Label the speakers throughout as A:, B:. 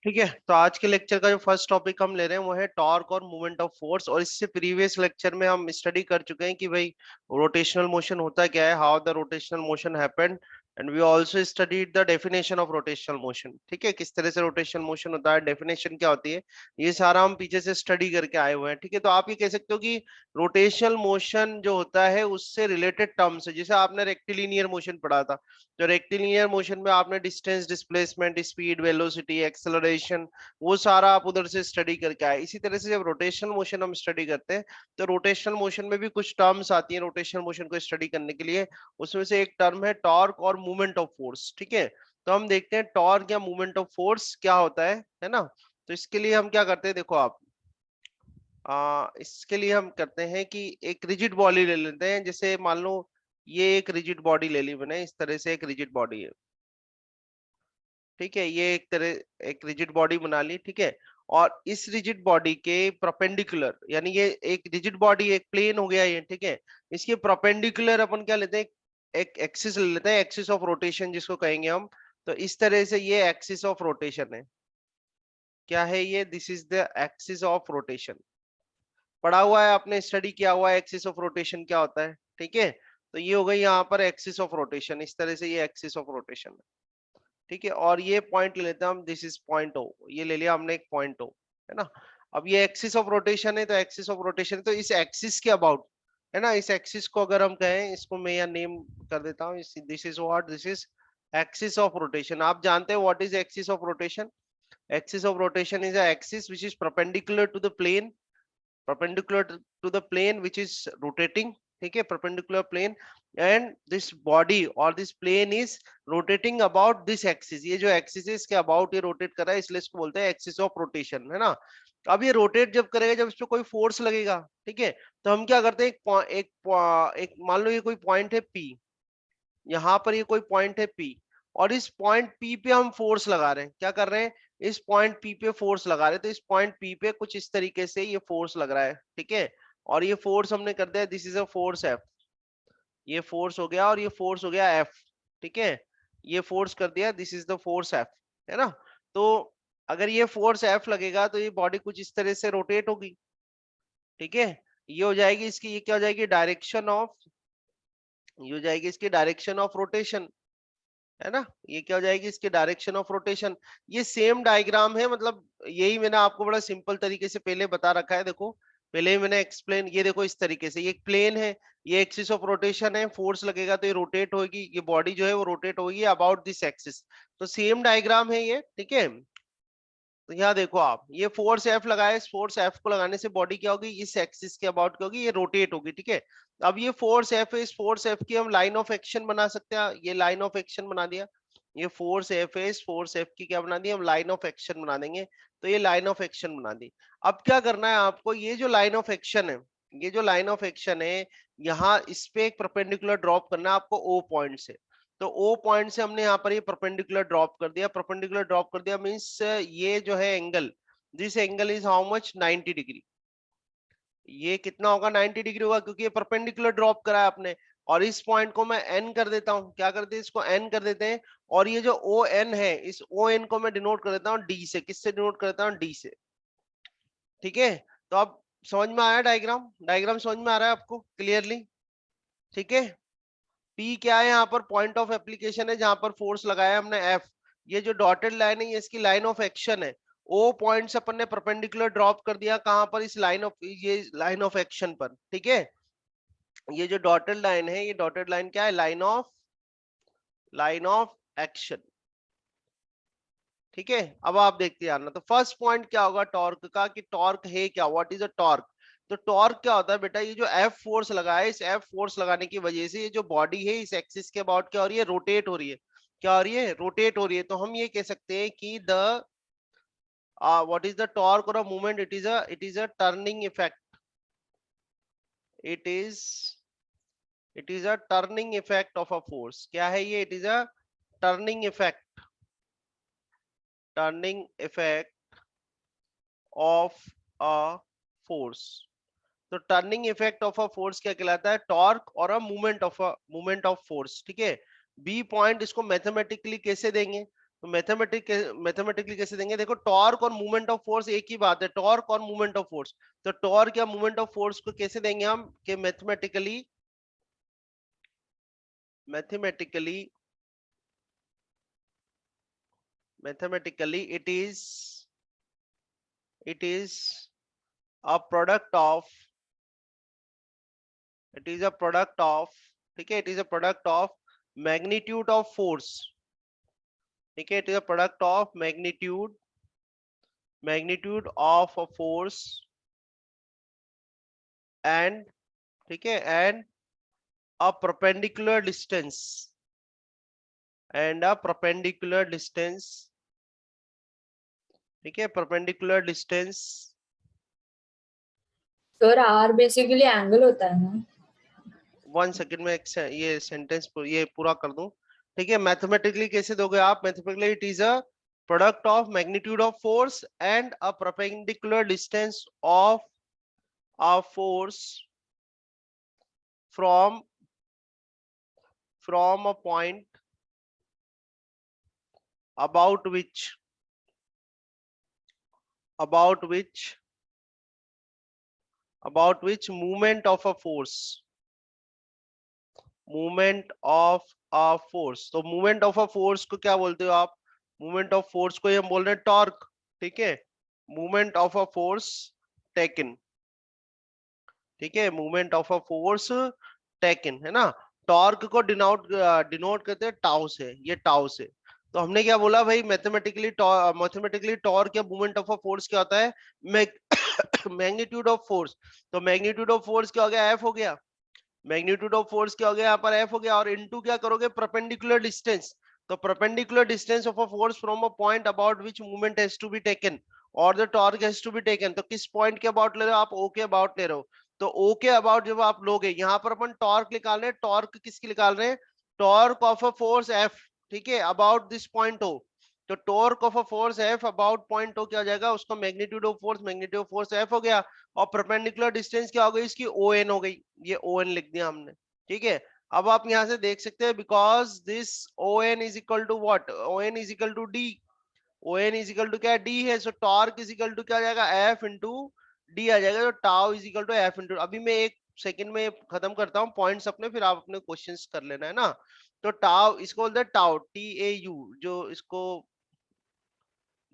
A: ठीक है, तो आज के लेक्चर का जो फर्स्ट टॉपिक हम ले रहे हैं वो है टॉर्क और मूवमेंट ऑफ फोर्स। और इससे प्रीवियस लेक्चर में हम स्टडी कर चुके हैं कि भाई रोटेशनल मोशन होता क्या है, how the rotational motion happened, and we also studied the definition of rotational motion. ठीक है, किस तरह से रोटेशनल मोशन होता है, डेफिनेशन क्या होती है, ये सारा हम पीछे से स्टडी करके आए हुए हैं। ठीक है, तो आप ये कह सकते हो कि रोटेशनल मोशन जो होता है उससे रिलेटेड टर्म्स है। जैसे आपने रेक्टिलिनियर मोशन पढ़ा था, तो रेक्टिलिनियर मोशन में आपने distance, displacement, speed, velocity, acceleration, वो सारा आप उधर से स्टडी करके आए। इसी तरह से जब रोटेशनल मोशन हम स्टडी करते हैं तो रोटेशनल मोशन में भी कुछ टर्म्स आती हैं रोटेशनल मोशन को स्टडी करने के लिए। उसमें से एक टर्म है टॉर्क और मूवमेंट ऑफ फोर्स। ठीक है, तो हम देखते हैं टॉर्क या मूवमेंट ऑफ फोर्स क्या होता है ना। तो इसके लिए हम क्या करते हैं, देखो आप, इसके लिए हम करते हैं कि एक रिजिड बॉडी ले लेते हैं। जैसे मान लो ये एक रिजिड बॉडी ले ली मैंने, इस तरह से एक रिजिड बॉडी है। ठीक है, ये एक रिजिड बॉडी बना ली। ठीक है, और इस रिजिड बॉडी के परपेंडिकुलर, यानी ये एक रिजिड बॉडी एक प्लेन हो गया ये। ठीक है, इसके परपेंडिकुलर अपन क्या लेते हैं, एक एक्सिस ले लेते हैं, एक्सिस ऑफ रोटेशन जिसको कहेंगे हम। तो इस तरह से ये एक्सिस ऑफ रोटेशन है। क्या है ये, this is the axis of rotation. पढ़ा हुआ है आपने, स्टडी किया हुआ है एक्सिस ऑफ रोटेशन क्या होता है। ठीक है, तो ये हो गई यहाँ पर एक्सिस ऑफ रोटेशन, इस तरह से ये एक्सिस ऑफ रोटेशन है। ठीक है, और ये पॉइंट ले लेते हैं हम, दिस इज पॉइंट ओ, ये ले लिया हमने एक पॉइंट ओ, है ना। अब ये एक्सिस ऑफ रोटेशन है, तो एक्सिस ऑफ रोटेशन, तो इस एक्सिस के अबाउट, है ना, इस एक्सिस को अगर हम कहें, इसको मैं यहाँ नेम कर देता हूँ, this is what, this is axis of rotation. आप जानते हैं what is axis of rotation. Axis of rotation is a axis which is perpendicular to the plane, perpendicular to the plane which is rotating. ठीक है, perpendicular plane, and this body or this plane is rotating about this axis। ये जो axis है इसके about ये rotate कर रहा है, इसलिए इसको बोलते हैं एक्सिस ऑफ रोटेशन, है ना। अब ये रोटेट जब करेगा, जब इस पे कोई फोर्स लगेगा, ठीक है, तो हम क्या करते हैं, एक मान लो ये कोई पॉइंट है पी, यहाँ पर ये कोई पॉइंट है पी, और इस पॉइंट पी पे हम फोर्स लगा रहे हैं। क्या कर रहे हैं, इस पॉइंट पी पे फोर्स लगा रहे हैं। तो इस पॉइंट पी पे कुछ इस तरीके से ये फोर्स लग रहा है। ठीक है, और ये फोर्स हमने कर दिया, this is a force F. ये फोर्स हो गया, और ये फोर्स हो गया एफ। ठीक है, ये फोर्स कर दिया, this is the force F, है ना। तो अगर ये फोर्स एफ लगेगा तो ये बॉडी कुछ इस तरह से रोटेट होगी। ठीक है, ये हो जाएगी इसकी, ये क्या हो जाएगी, डायरेक्शन ऑफ, ये हो जाएगी इसकी डायरेक्शन ऑफ रोटेशन, है ना। ये क्या हो जाएगी, इसके डायरेक्शन ऑफ रोटेशन। ये सेम डायग्राम है, मतलब यही मैंने आपको बड़ा सिंपल तरीके से पहले बता रखा है। देखो पहले ही मैंने एक्सप्लेन, ये देखो इस तरीके से, ये एक प्लेन है, ये एक्सिस ऑफ रोटेशन है, फोर्स लगेगा तो ये रोटेट होगी, ये बॉडी जो है वो रोटेट होगी अबाउट दिस एक्सिस। तो सेम डायग्राम है ये। ठीक है, तो यहाँ देखो आप, ये फोर्स एफ लगाए, इस फोर्स एफ को लगाने से बॉडी क्या होगी, इस एक्सिस के अबाउट क्या होगी, ये रोटेट होगी। ठीक है, अब ये फोर्स एफ है, इस फोर्स एफ की हम लाइन ऑफ एक्शन बना सकते हैं, ये लाइन ऑफ एक्शन बना दिया। ये फोर्स एफ है, इस फोर्स एफ की क्या बना दी, हम लाइन ऑफ एक्शन बना देंगे। तो ये लाइन ऑफ एक्शन बना दी। अब क्या करना है आपको, ये जो लाइन ऑफ एक्शन है, ये जो लाइन ऑफ एक्शन है, यहाँ इस पे एक परपेंडिकुलर ड्रॉप करना है आपको ओ पॉइंट से। तो ओ पॉइंट से हमने यहाँ पर ये परपेंडिकुलर ड्रॉप कर दिया, परपेंडिकुलर ड्रॉप कर दिया मींस ये जो है angle, this angle is how much, 90 degree. ये कितना होगा, 90 डिग्री होगा, क्योंकि ये परपेंडिकुलर ड्रॉप करा है आपने। और इस पॉइंट को मैं एन कर देता हूँ, क्या करते हैं, इसको एन कर देते हैं। और ये जो ओ एन है, इस ओ एन को मैं डिनोट कर देता हूँ डी से। किससे डिनोट कर देता हूँ, डी से। ठीक है, तो अब समझ में आया डायग्राम, डायग्राम समझ में आ रहा है आपको क्लियरली। ठीक है, पी क्या है, यहाँ पर पॉइंट ऑफ एप्लीकेशन है जहां पर फोर्स लगाया हमने एफ। ये जो डॉटेड लाइन है ये इसकी लाइन ऑफ एक्शन है। ओ पॉइंट से अपन ने परपेंडिकुलर ड्रॉप कर दिया कहां पर, इस लाइन ऑफ, ये लाइन ऑफ एक्शन पर। ठीक है, ये जो डॉटेड लाइन है, ये डॉटेड लाइन क्या है, लाइन ऑफ एक्शन। ठीक है, अब आप देखते आना, तो फर्स्ट पॉइंट क्या होगा टॉर्क का, कि टॉर्क है क्या, व्हाट इज अ टॉर्क। तो टॉर्क क्या होता है बेटा, ये जो एफ फोर्स लगा है, इस एफ फोर्स लगाने की वजह से ये जो बॉडी है इस एक्सिस के अबाउट क्या हो रही है, रोटेट हो रही है। क्या हो रही है, रोटेट हो रही है। तो हम ये कह सकते हैं कि the what is the torque और a movement, it is a turning effect. It is it is a turning effect of a force. क्या है ये, it is a turning effect, turning effect of a force. तो turning effect of a force क्या कहलाता है, torque और a movement of force. ठीक है, बी पॉइंट इसको मैथमेटिकली कैसे देंगे, तो मैथमेटिकली कैसे देंगे? देखो टॉर्क और मूवमेंट ऑफ फोर्स एक ही बात है, टॉर्क और मूवमेंट ऑफ फोर्स। तो टॉर्क या मूवमेंट ऑफ फोर्स को कैसे देंगे हम कि mathematically it is a product of ठीक है, it is a product of magnitude of force, ठीक है, it is a product of magnitude of a force and ठीक है and a perpendicular distance ठीक है, perpendicular distance।
B: Sir R basically angle होता है ना।
A: 1 सेकंड में ये सेंटेंस ये पूरा कर दूं। ठीक है, मैथमेटिकली कैसे दोगे आप? Mathematically it is a product of magnitude of force and a perpendicular distance of a force from a point about which movement of a force तो मूवमेंट ऑफ अ फोर्स को क्या बोलते हो आप? मूवमेंट ऑफ फोर्स को हम बोल रहे हैं टॉर्क। ठीक है, movement of a force taken, ठीक है, movement of a force taken, है ना। टॉर्क को डिनोट करते हैं टाउ से, ये टाउ से। तो हमने क्या बोला भाई? मैथमेटिकली टॉर्क या मूवमेंट ऑफ अ फोर्स क्या होता है? Magnitude of force. तो मैग्नीट्यूड ऑफ फोर्स क्या हो गया? एफ हो गया। मैग्नीट्यूड ऑफ फोर्स क्या हो गया? यहाँ पर एफ हो गया, और इनटू क्या करोगे? Perpendicular distance. तो perpendicular distance of a force from a point about which movement has to be taken और the torque has to be taken. तो किस पॉइंट के अबाउट ले रहे हो आप? ओ के अबाउट ले रहे हो। तो ओ के अबाउट जब आप लोगे, यहाँ पर अपन टॉर्क निकाल रहे हैं। टॉर्क किसकी निकाल रहे हैं? Torque of a force F, ठीक है, अबाउट दिस पॉइंट ओ। तो torque of a force F about point O क्या हो जाएगा? उसका मैग्नीट्यूड ऑफ फोर्स एफ हो गया, और परपेंडिकुलर डिस्टेंस क्या हो गई? इसकी ओ एन हो गई। ये ओ एन लिख दिया हमने, ठीक है। अब आप यहां से देख सकते हैं, because this O N is equal to what? O N is equal to D. O N is equal to क्या? डी है। So torque is equal to क्या आ जाएगा? एफ इंटू डी आ जाएगा। तो tau is equal to F into. अभी मैं 1 सेकंड में खत्म करता हूँ पॉइंट्स अपने, फिर आप अपने क्वेश्चंस कर लेना, है ना। तो टाउ, इसको बोलते हैं टाउ, TAU, जो इसको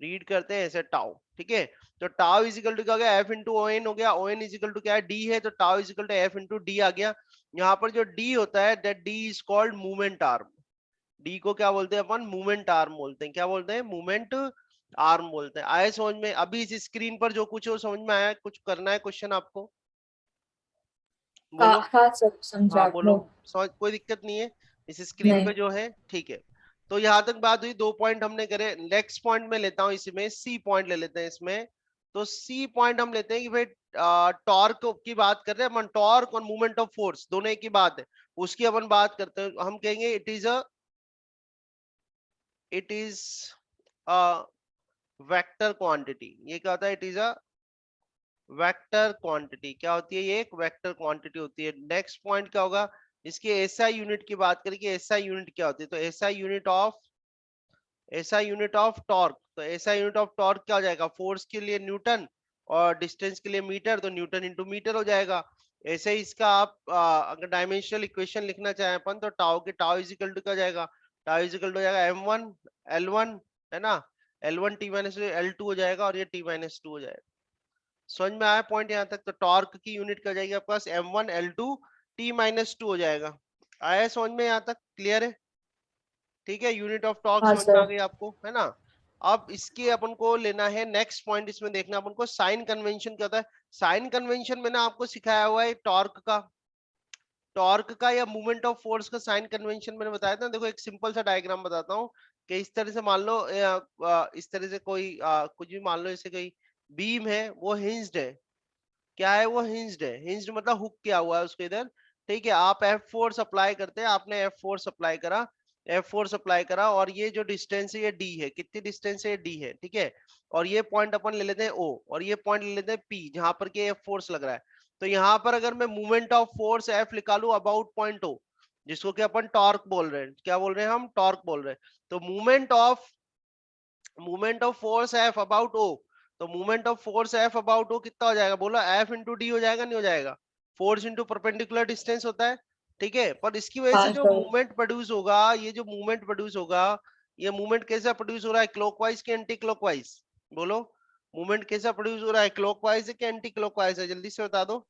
A: रीड करते हैं ऐसे टाउ, ठीक है। तो टाउ इज इक्वल टू क्या हो गया? एफ इंटू ओ एन हो गया। O N is equal to क्या है? डी है। तो tau is equal to F into D आ गया। यहाँ पर जो डी होता है, that D is called movement arm. D को क्या बोलते हैं अपन? मूवमेंट आर्म बोलते हैं। क्या बोलते हैं? मूवमेंट आर्म बोलते हैं। आए समझ में? अभी इस स्क्रीन पर जो कुछ हो समझ में आया? कुछ करना है क्वेश्चन आपको? बोलो।
B: हाँ सब
A: हाँ
B: समझा
A: बोलो।
B: नो।
A: समझ, कोई दिक्कत नहीं है इस स्क्रीन पे
B: नहीं।
A: जो है, ठीक है। तो यहाँ तक बात हुई, 2 पॉइंट हमने करे। नेक्स्ट पॉइंट में लेता हूँ, इसमें सी पॉइंट ले लेते हैं इसमें। तो सी पॉइंट हम लेते हैं कि भाई टॉर्क की बात कर रहे हैं अपन। टॉर्क और मूवमेंट ऑफ फोर्स दोनों एक ही बात है, उसकी अपन बात करते हैं। हम कहेंगे it is a vector quantity. ये क्या होता है? It is a vector quantity. क्या होती है? ये एक वेक्टर क्वांटिटी होती है। नेक्स्ट पॉइंट क्या होगा? इसके एसआई यूनिट की बात करें कि एसआई यूनिट क्या होती है। तो एसआई यूनिट ऑफ टॉर्क। तो एसआई यूनिट ऑफ टॉर्क क्या हो जाएगा? फोर्स के लिए न्यूटन और डिस्टेंस के लिए मीटर, तो न्यूटन इंटू मीटर हो जाएगा। ऐसे ही इसका आप अगर डायमेंशनल इक्वेशन लिखना चाहें अपन, तो टाउ इज इक्वल टू क्या हो जाएगा? टाउ इज इक्वल टू हो जाएगा m1 l1, है ना। l1 t माइनस l2 हो जाएगा, और ये t माइनस 2 हो जाएगा। समझ में आया पॉइंट यहाँ तक? तो टॉर्क की यूनिट क्या हो जाएगी आपके पास? m1 l2 t माइनस 2 हो जाएगा। आया समझ में? यहाँ तक क्लियर है? ठीक है, यूनिट ऑफ टॉर्क
B: हाँ
A: समझ में आ
B: सर।
A: गई आपको, है ना। अब इसके अपन को लेना है नेक्स्ट पॉइंट। इसमें देखना अपन को साइन कन्वेंशन क्या होता है। साइन कन्वेंशन मैंने आपको सिखाया हुआ है टॉर्क का या मूवमेंट ऑफ फोर्स का साइन कन्वेंशन मैंने बताया था। देखो एक सिंपल सा डायग्राम बताता हूँ कि इस तरह से मान लो, इस तरह से कोई कुछ भी मान लो, जैसे कोई बीम है, वो हिंज्ड है। क्या है? वो हिंज्ड है। हिंज्ड मतलब हुक किया हुआ है उसको इधर, ठीक है। आप एफ फोर्स अप्लाई करते हैं, आपने एफ फोर्स अप्लाई करा, और ये जो डिस्टेंस है ये डी है। कितनी डिस्टेंस है? डी है, ठीक है। और ये पॉइंट अपन ले लेते हैं ओ, और ये पॉइंट ले लेते हैं पी, जहां पर के एफ फोर्स लग रहा है। तो यहाँ पर अगर मैं मूवमेंट ऑफ फोर्स एफ निकालू अबाउट पॉइंट ओ, जिसको कि अपन टॉर्क बोल रहे हैं, क्या बोल रहे हैं हम? टॉर्क बोल रहे हैं। तो movement of movement of force F about O, तो movement of force F about O कितना हो जाएगा, बोला एफ इंटू डी हो जाएगा, नहीं हो जाएगा, फोर्स इंटू परपेंडिकुलर डिस्टेंस होता है, ठीक है। पर इसकी वजह से
B: हाँ
A: जो
B: सर।
A: मूवमेंट प्रोड्यूस होगा, ये जो मूवमेंट प्रोड्यूस होगा, ये मूवमेंट कैसा प्रोड्यूस हो रहा है, क्लॉकवाइज के एंटी क्लॉकवाइज, बोलो मूवमेंट कैसा प्रोड्यूस हो रहा है, क्लॉकवाइज है कि एंटी क्लॉकवाइज है, जल्दी से बता दो।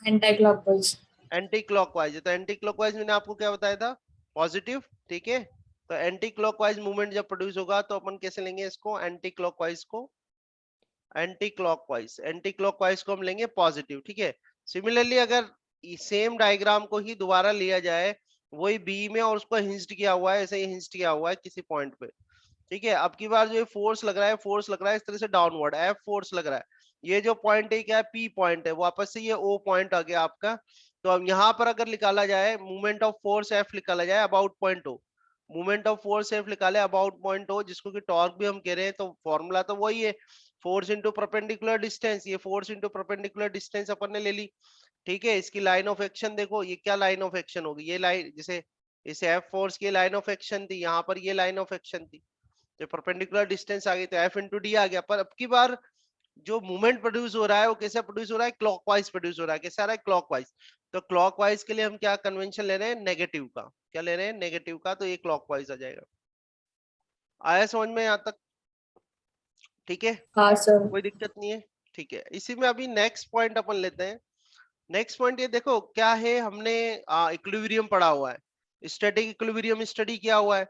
B: Anti clockwise.
A: एंटी क्लॉकवाइज है, तो एंटी क्लॉकवाइज मैंने आपको क्या बताया था, पॉजिटिव, ठीक है। तो एंटी क्लॉकवाइज मूवमेंट जब प्रोड्यूस होगा तो अपन कैसे लेंगे इसको, एंटी क्लॉकवाइज को, एंटी क्लॉकवाइज को हम लेंगे पॉजिटिव, ठीक है। सिमिलरली अगर सेम डायग्राम को ही दोबारा लिया जाए, वही बी में और उसको हिंस्ड किया हुआ है, ऐसे ही हिंस्ड किया हुआ है किसी पॉइंट पे, ठीक है। अब की बार जो फोर्स लग रहा है, फोर्स लग रहा है इस तरह से डाउनवर्ड, एफ फोर्स लग रहा है, ये जो पॉइंट है क्या है, पी पॉइंट है, वापस से ये ओ पॉइंट आ गया आपका। तो अब यहाँ पर अगर निकाला जाए मूवमेंट ऑफ फोर्स एफ निकाला जाए about point O, movement of force F निकाले अबाउट पॉइंट ओ, जिसको कि टॉर्क भी हम कह रहे हैं, तो फॉर्मूला तो वही है, फोर्स इंटू परपेंडिकुलर डिस्टेंस, ये फोर्स इंटू परपेंडिकुलर डिस्टेंस अपन ने ले ली, ठीक है। इसकी लाइन ऑफ एक्शन देखो, ये क्या लाइन ऑफ एक्शन होगी, ये लाइन जैसे इस एफ फोर्स की लाइन ऑफ एक्शन थी, यहाँ पर ये लाइन ऑफ एक्शन थी, तो परपेंडिकुलर डिस्टेंस आ गई, तो एफ इंटू डी आ गया। पर अब की बार जो मूवमेंट प्रोड्यूस हो रहा है वो कैसे प्रोड्यूस हो रहा है, क्लॉकवाइज प्रोड्यूस हो रहा है, कैसे आ रहा है, क्लॉकवाइज। तो क्लॉकवाइज के लिए हम क्या कन्वेंशन ले रहे हैं, नेगेटिव का, क्या ले रहे हैं, नेगेटिव का, तो ये क्लॉकवाइज आ जाएगा। आया समझ में यहाँ तक, ठीक है,
B: हाँ सर।
A: कोई दिक्कत नहीं है, ठीक है। इसी में अभी नेक्स्ट पॉइंट अपन लेते हैं। नेक्स्ट पॉइंट ये देखो क्या है, हमने इक्विलिब्रियम पढ़ा हुआ है, स्टैटिक इक्विलिब्रियम स्टडी किया हुआ है।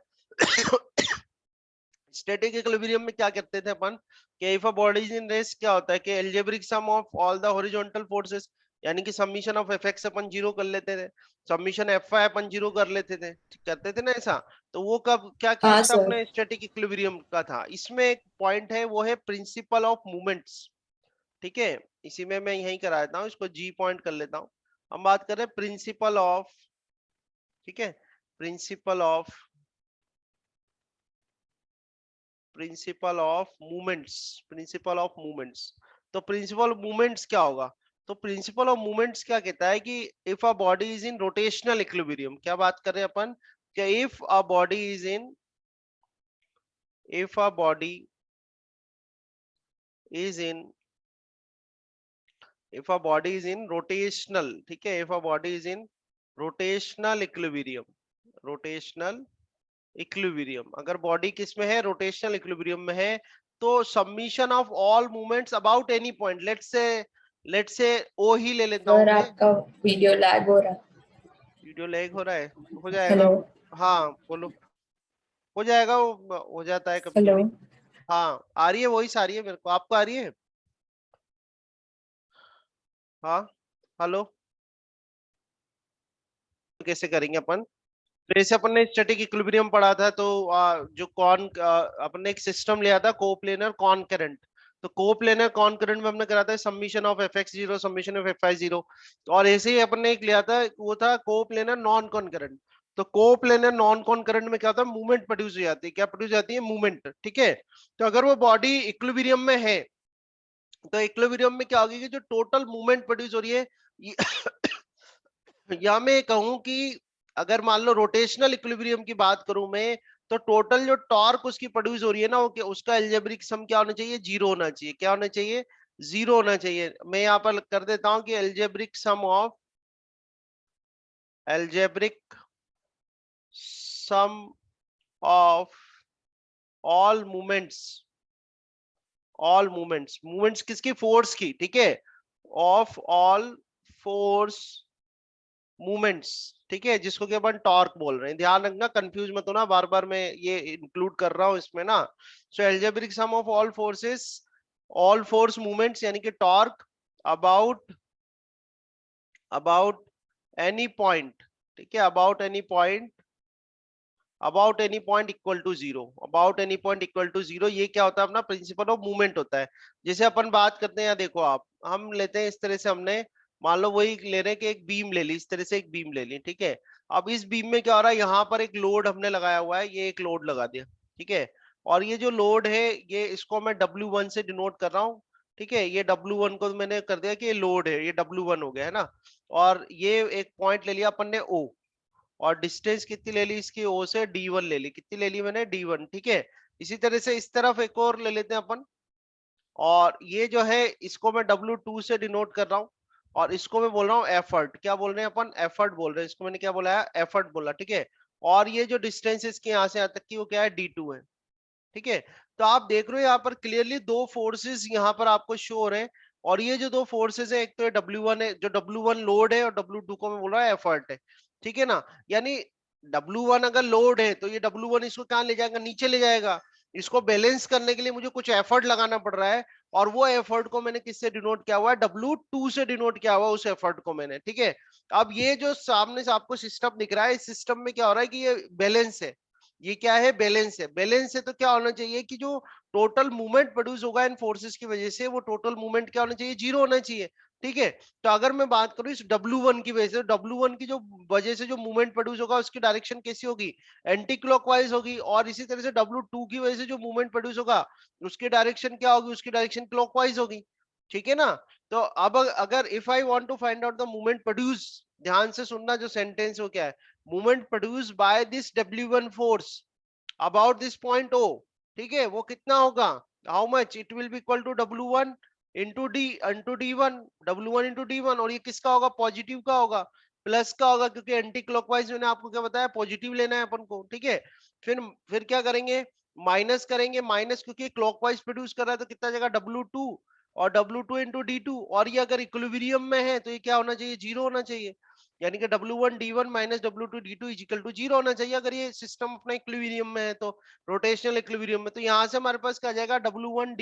A: स्टैटिक इक्विलिब्रियम में क्या करते थे अपन, कि if a body is in rest क्या होता है, कि algebraic sum of all the horizontal forces, यानी कि समीशन ऑफ एफएक्स अपन जीरो कर लेते थे, समीशन एफवाई अपन जीरो कर लेते थे, करते थे ना ऐसा। तो वो कब क्या
B: हाँ
A: केस था
B: सर।
A: अपने स्टैटिक इक्विलिब्रियम का था। इसमें एक पॉइंट है, वो है प्रिंसिपल ऑफ मूवमेंट्स, ठीक है। इसी में मैं यही करा देता हूँ, इसको जी पॉइंट कर लेता हूँ। हम बात कर रहे हैं प्रिंसिपल ऑफ, ठीक है, principle of, principle of movements, principle of movements. तो प्रिंसिपल ऑफ मूवमेंट्स क्या होगा, तो प्रिंसिपल ऑफ मूवमेंट्स क्या कहता है कि if a body is in rotational equilibrium, क्या बात कर रहे हैं अपन, कि if a body is in, if a body is in, if a body is in rotational, ठीक है, if a body is in rotational equilibrium, rotational equilibrium, अगर बॉडी किस में है, रोटेशनल इक्विलिब्रियम में है, तो submission of all movements about any point, let's say O ही ले लेता हूं
B: सर
A: मैं।
B: आपका वीडियो लैग हो रहा
A: वीडियो लैग हो रहा है, हो
B: है।
A: जाएगा,
B: हेलो।
A: हाँ बोलो, हो जाएगा, वो हो जाता है कभी
B: हेलो।
A: कभी। हाँ आ रही है, वॉइस आ रही है मेरे को, आपको आ रही है, हाँ, हेलो, कैसे करेंगे अपन, तो जैसे अपन ने स्टैटिक इक्विलिब्रियम पढ़ा था, तो जो अपन ने एक सिस्टम लिया था कोप्लेनर कॉनकरेंट, तो कोप्लेनर कॉनकरेंट में हमने करा था summation of F x zero, summation of F I zero. और ऐसे ही अपन ने एक लिया था, वो था कोप्लेनर नॉन कॉनकरेंट। तो कोप्लेनर नॉन कॉनकरेंट में क्या होता है, मूवमेंट प्रोड्यूस हो जाती है, क्या प्रोड्यूस जाती है, मूवमेंट, ठीक है। तो अगर वो बॉडी इक्विलिब्रियम में है, तो इक्विलिब्रियम में क्या होगी कि जो टोटल मूवमेंट प्रोड्यूस हो रही है, या मैं कहूं कि अगर मान लो रोटेशनल इक्विलिब्रियम की बात करूं मैं, तो टोटल जो टॉर्क उसकी प्रोड्यूस हो रही है ना, वो उसका अलजेब्रिक सम क्या होना चाहिए, जीरो होना चाहिए, क्या होना चाहिए, जीरो होना चाहिए। मैं यहाँ पर कर देता हूं कि algebraic sum of, algebraic sum of all movements, all movements, movements किसकी, फोर्स की, ठीक है, ऑफ ऑल फोर्स मूवमेंट्स, ठीक है, जिसको कि अपन टॉर्क बोल रहे हैं, ध्यान रखना, कंफ्यूज मत होना, बार बार मैं ये इंक्लूड कर रहा हूं इसमें ना। So algebraic sum of all forces, all force movements, यानी कि torque about, about any point, ठीक है, about any point, about any point equal to zero, about any point equal to zero, ये क्या होता है, अपना प्रिंसिपल ऑफ मूवमेंट होता है। जैसे अपन बात करते हैं, यहाँ देखो आप, हम लेते हैं इस तरह से, हमने मान लो वही ले रहे हैं कि एक बीम ले ली, इस तरह से एक बीम ले ली, ठीक है। अब इस बीम में क्या हो रहा है, यहाँ पर एक लोड हमने लगाया हुआ है, ये एक लोड लगा दिया, ठीक है। और ये जो लोड है, ये इसको मैं W1 से डिनोट कर रहा हूँ, ठीक है, ये W1 को मैंने कर दिया कि ये लोड है, ये W1 हो गया है ना। और ये एक पॉइंट ले लिया अपन ने O, और डिस्टेंस कितनी ले ली इसकी, ओ से D1 ले ली, कितनी ले ली मैंने, D1, ठीक है। इसी तरह से इस तरफ एक और ले लेते हैं अपन, और ये जो है इसको मैं W2 से डिनोट कर रहा हूँ, और इसको मैं बोल रहा हूँ एफर्ट। क्या बोल रहे हैं अपन? एफर्ट बोल रहे हैं। इसको मैंने क्या बोला है? एफर्ट बोला, ठीक है। और ये जो डिस्टेंस है इसके यहाँ से यहाँ तक की वो क्या है? D2 है, ठीक है। तो आप देख रहे हो यहाँ पर क्लियरली दो फोर्सेस यहाँ पर आपको शो हो रहे हैं, और ये जो दो फोर्सेस है, एक तो ये W1 है, जो W1 लोड है, और W2 को मैं बोल रहा है एफर्ट है, ठीक है ना। यानी W1 अगर लोड है तो ये W1 इसको कहाँ ले जाएगा? नीचे ले जाएगा। इसको बैलेंस करने के लिए मुझे कुछ एफर्ट लगाना पड़ रहा है, और वो एफर्ट को मैंने किससे डिनोट किया हुआ है? W2 से डिनोट किया हुआ उस एफर्ट को मैंने, ठीक है। अब ये जो सामने से आपको सिस्टम दिख रहा है, इस सिस्टम में क्या हो रहा है कि ये बैलेंस है। ये क्या है? बैलेंस है। बैलेंस है तो क्या होना चाहिए कि जो टोटल मूवमेंट प्रोड्यूस होगा इन फोर्सेस की वजह से, वो टोटल मूवमेंट क्या होना चाहिए? जीरो होना चाहिए, ठीक है। तो अगर मैं बात करूं इस W1 की वजह से, W1 की जो वजह से जो मूवमेंट प्रोड्यूस होगा उसकी डायरेक्शन कैसी होगी? एंटी क्लॉकवाइज होगी। और इसी तरह से W2 की वजह से जो मूवमेंट प्रोड्यूस होगा उसकी डायरेक्शन क्या होगी? उसकी डायरेक्शन क्लॉकवाइज होगी, ठीक है ना। तो अब अगर if I want to find out the movement produce, ध्यान से सुनना जो सेंटेंस, वो क्या है? Movement produce by this W1 force about this point O, ठीक है, वो कितना होगा? How much? It will be equal to W1 into D1, W1 into D1। और ये किसका होगा? पॉजिटिव का होगा, प्लस का होगा, क्योंकि एंटी क्लॉकवाइज मैंने आपको क्या बताया? पॉजिटिव लेना है अपन को, ठीक है। फिर क्या करेंगे? माइनस करेंगे, माइनस क्योंकि क्लॉकवाइज प्रोड्यूस कर रहा है तो कितना जाएगा? W2, और W2 इंटू D2। और ये अगर इक्विलिब्रियम में है तो ये क्या होना चाहिए? जीरो होना चाहिए। यानी कि W1 D1 minus W2 D2 is equal to zero होना चाहिए, अगर ये सिस्टम अपना इक्विलिब्रियम में है, तो रोटेशनल इक्विलिब्रियम में। तो यहाँ से हमारे पास क्या जाएगा? W1